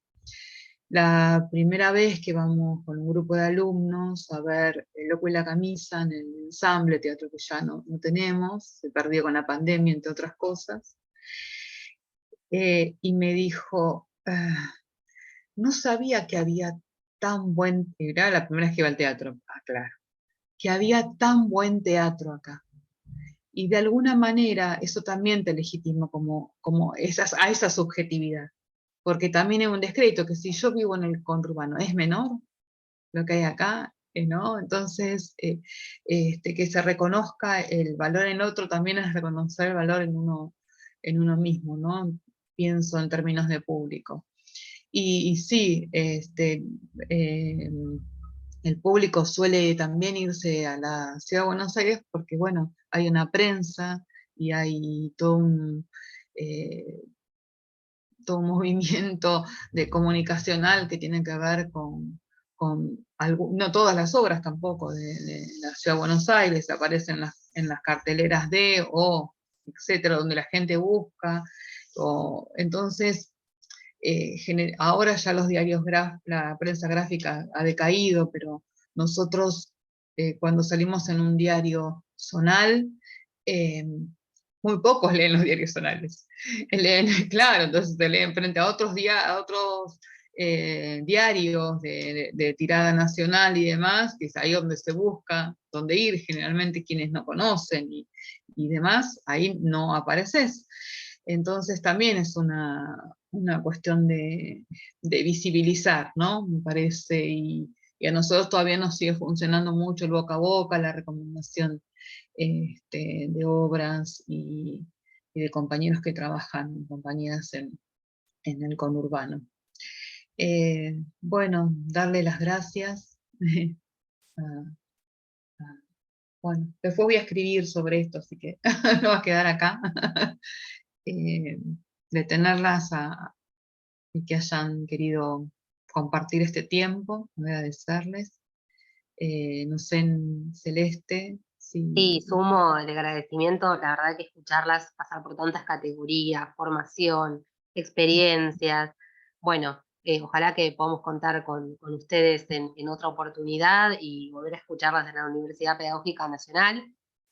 La primera vez que vamos con un grupo de alumnos a ver El Loco y la Camisa en el ensamble, teatro que ya no tenemos, se perdió con la pandemia, entre otras cosas. y me dijo, no sabía que había tan buen, era la primera vez que iba al teatro, claro, que había tan buen teatro acá. Y de alguna manera eso también te legitima como a esa subjetividad. Porque también es un descrédito que si yo vivo en el conurbano, ¿es menor lo que hay acá? ¿No? Entonces, que se reconozca el valor en otro también es reconocer el valor en uno mismo, ¿no? Pienso en términos de público. Y sí, el público suele también irse a la Ciudad de Buenos Aires porque, bueno, hay una prensa y hay todo un movimiento comunicacional que tiene que ver con no todas las obras tampoco de la Ciudad de Buenos Aires aparecen en las carteleras etcétera, donde la gente busca. Entonces, ahora ya los diarios, la prensa gráfica ha decaído, pero nosotros cuando salimos en un diario zonal, muy pocos leen los diarios zonales. Claro, entonces se leen frente a otros diarios de tirada nacional y demás, que es ahí donde se busca, donde ir, generalmente quienes no conocen y demás, ahí no apareces. Entonces también es una cuestión de visibilizar, ¿no? Me parece, y a nosotros todavía nos sigue funcionando mucho el boca a boca, la recomendación de obras y de compañeros que trabajan en compañías en el conurbano. Bueno, darle las gracias. Bueno, después voy a escribir sobre esto, así que no va a quedar acá. De tenerlas y que hayan querido compartir este tiempo, agradecerles. No sé, Celeste, si... Sí, sumo el agradecimiento, la verdad que escucharlas pasar por tantas categorías, formación, experiencias, bueno, ojalá que podamos contar con ustedes en otra oportunidad y volver a escucharlas en la Universidad Pedagógica Nacional.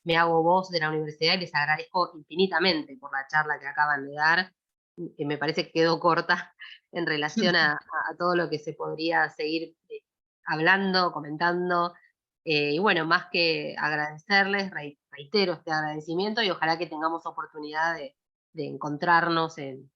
Me hago voz de la universidad y les agradezco infinitamente por la charla que acaban de dar, que me parece que quedó corta en relación a todo lo que se podría seguir hablando, comentando. Y bueno, más que agradecerles, reitero este agradecimiento y ojalá que tengamos oportunidad de encontrarnos en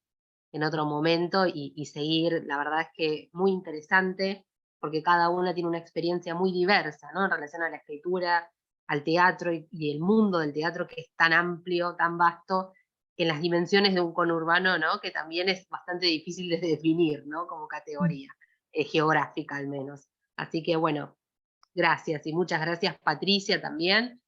otro momento y seguir. La verdad es que muy interesante porque cada una tiene una experiencia muy diversa, ¿no? En relación a la escritura, al teatro y el mundo del teatro que es tan amplio, tan vasto, en las dimensiones de un conurbano, ¿no? Que también es bastante difícil de definir, ¿no? Como categoría, geográfica al menos. Así que bueno, gracias y muchas gracias Patricia también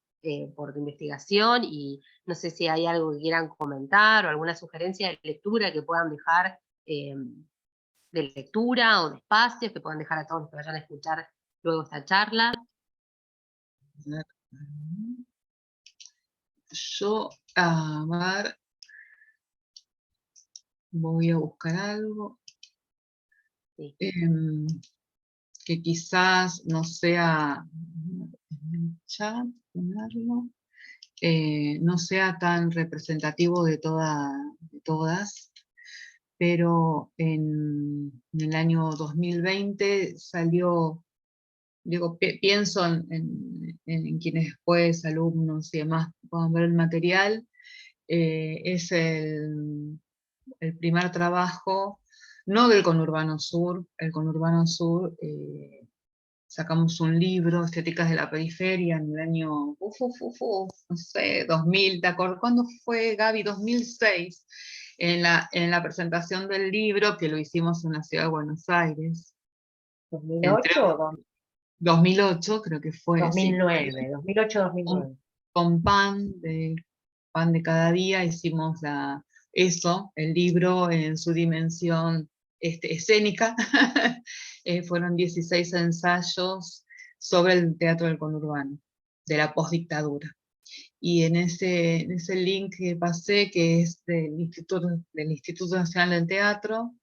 por tu investigación y no sé si hay algo que quieran comentar o alguna sugerencia de lectura que puedan dejar de lectura o de espacios que puedan dejar a todos los que vayan a escuchar luego esta charla. Yo, a ver, voy a buscar algo. Sí. Que quizás no sea en el chat, ponerlo, no sea tan representativo de todas, pero en el año 2020 salió, digo, pienso en quienes después, alumnos y demás, puedan ver el material, es el primer trabajo, no del Conurbano Sur, el Conurbano Sur, sacamos un libro, Estéticas de la Periferia, en el año, no sé, 2000, ¿te acuerdas? ¿Cuándo fue, Gaby? 2006, en la presentación del libro, que lo hicimos en la Ciudad de Buenos Aires. ¿2008 o 2008, creo que fue, 2009? 2008-2009. Con pan de cada día, hicimos el libro en su dimensión escénica. Fueron 16 ensayos sobre el teatro del conurbano, de la postdictadura. Y en ese link que pasé, que es del Instituto Nacional del Teatro,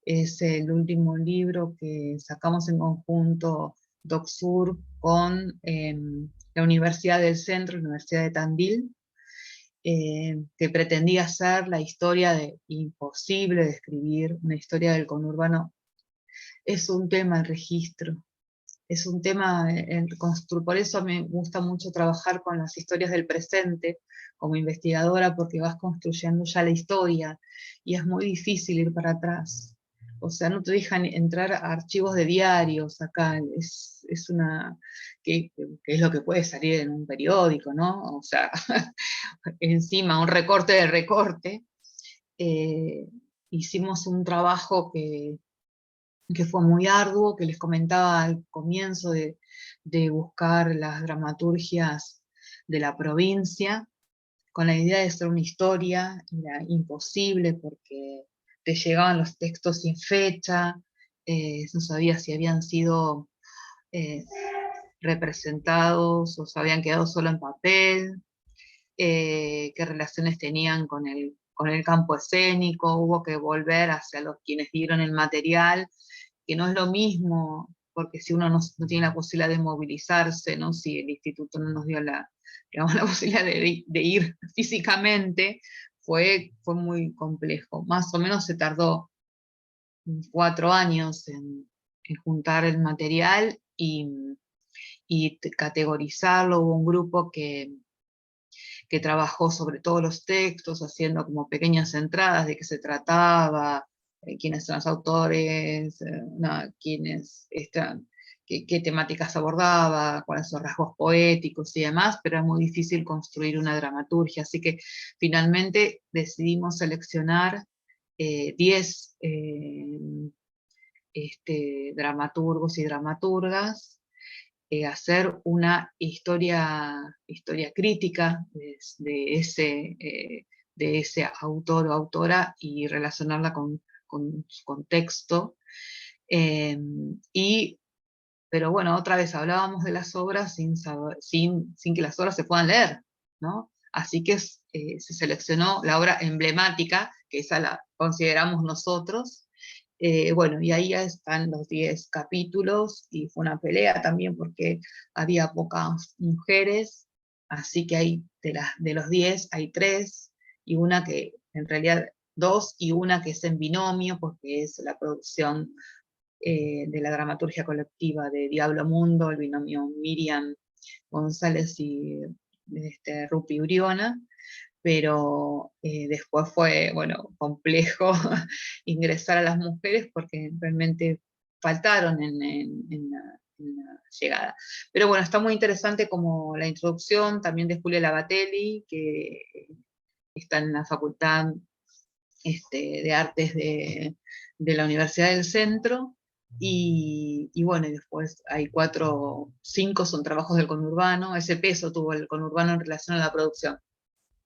es el último libro que sacamos en conjunto DocSur con la Universidad del Centro, la Universidad de Tandil, que pretendía ser la historia imposible de escribir, una historia del conurbano. Es un tema el registro, es un tema, por eso me gusta mucho trabajar con las historias del presente como investigadora, porque vas construyendo ya la historia, y es muy difícil ir para atrás. O sea, no te dejan entrar a archivos de diarios acá, es una, que es lo que puede salir en un periódico, ¿no? O sea, encima un recorte de recorte. Hicimos un trabajo que fue muy arduo, que les comentaba al comienzo de buscar las dramaturgias de la provincia, con la idea de hacer una historia. Era imposible porque te llegaban los textos sin fecha, no sabía si habían sido representados o se habían quedado solo en papel, qué relaciones tenían con el campo escénico. Hubo que volver hacia quienes dieron el material, que no es lo mismo, porque si uno no tiene la posibilidad de movilizarse, ¿no? Si el instituto no nos dio digamos, la posibilidad de ir físicamente, fue muy complejo. Más o menos se tardó 4 años en juntar el material y categorizarlo. Hubo un grupo que trabajó sobre todos los textos, haciendo como pequeñas entradas de qué se trataba, quiénes son los autores, quiénes están, qué temáticas abordaba, cuáles son rasgos poéticos y demás, pero es muy difícil construir una dramaturgia, así que finalmente decidimos seleccionar 10 dramaturgos y dramaturgas, hacer una historia crítica de ese autor o autora y relacionarla con su contexto. Pero bueno, otra vez hablábamos de las obras sin que las obras se puedan leer, ¿no? Así que se seleccionó la obra emblemática, que esa la consideramos nosotros. Bueno, y ahí ya están los 10 capítulos, y fue una pelea también porque había pocas mujeres, así que de los 10 hay 3, y una que, en realidad 2, y una que es en binomio, porque es la producción de la dramaturgia colectiva de Diablo Mundo, el binomio Miriam González y Rupi Uriona. Pero después fue, bueno, complejo ingresar a las mujeres porque realmente faltaron en la llegada. Pero bueno, está muy interesante como la introducción también de Julia Labatelli, que está en la Facultad de Artes de la Universidad del Centro, y bueno, y después hay 5 son trabajos del conurbano. Ese peso tuvo el conurbano en relación a la producción,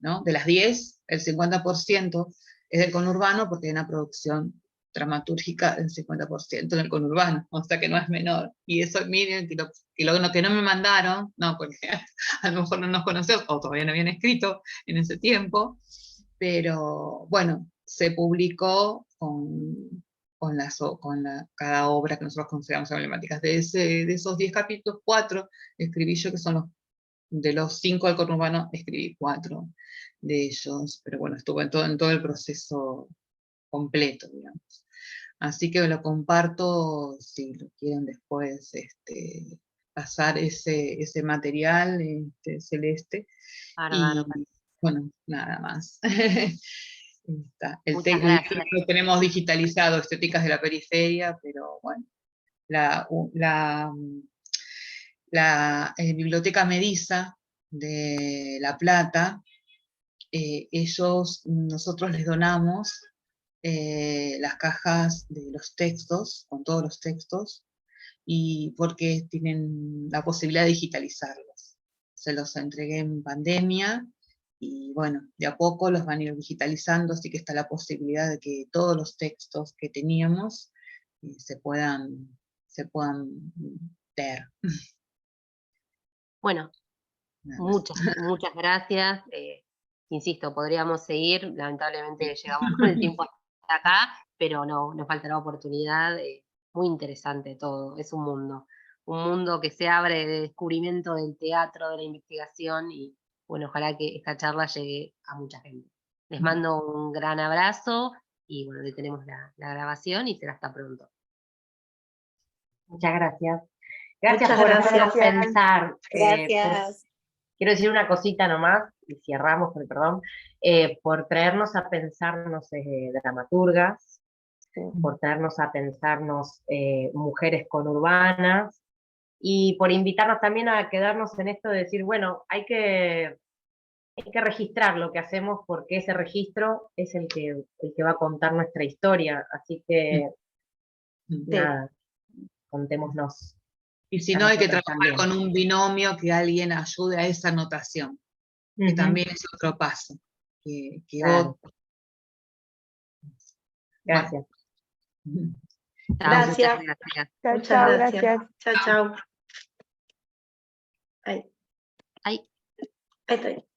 ¿no? De las 10, el 50% es del conurbano, porque hay una producción dramatúrgica del 50% en el conurbano, o sea que no es menor. Y eso, miren, que no me mandaron, no, porque a lo mejor no nos conocemos, o todavía no habían escrito en ese tiempo, pero bueno, se publicó cada obra que nosotros consideramos emblemáticas. De esos 10 capítulos, 4 escribí yo, que son de los 5 del conurbano, escribí 4 de ellos, pero bueno, estuve en todo el proceso completo, digamos. Así que lo comparto, si lo quieren después pasar ese material celeste. Bárbaro. Y bueno, nada más. Muchas gracias. Lo tenemos digitalizado, Estéticas de la Periferia, pero bueno, la Biblioteca Medisa de La Plata, nosotros les donamos las cajas de los textos, con todos los textos, y porque tienen la posibilidad de digitalizarlos. Se los entregué en pandemia, y bueno, de a poco los van a ir digitalizando, así que está la posibilidad de que todos los textos que teníamos se puedan leer. Bueno, muchas gracias. Insisto, podríamos seguir, lamentablemente llegamos con el tiempo hasta acá, pero no, nos falta la oportunidad. Muy interesante todo, es un mundo que se abre de descubrimiento del teatro, de la investigación, y bueno, ojalá que esta charla llegue a mucha gente. Les mando un gran abrazo y bueno, detenemos la grabación y será hasta pronto. Muchas gracias. Gracias Muchas por hacernos gracias. pensar. Gracias. Quiero decir una cosita nomás, y cerramos con el perdón, por traernos a pensarnos dramaturgas, Sí. por traernos a pensarnos mujeres conurbanas, y por invitarnos también a quedarnos en esto de decir, bueno, hay que registrar lo que hacemos porque ese registro es el que va a contar nuestra historia, así que nada, contémonos. Y si a no, hay que nosotras trabajar también. con un binomio, que alguien ayude a esa anotación, que Ujú. también es otro paso. Que Claro. otro. Gracias. Bueno. Chao, Gracias. muchas gracias. Chao, Muchas chao, gracias. gracias. Chao, chao. Ahí Ay. estoy.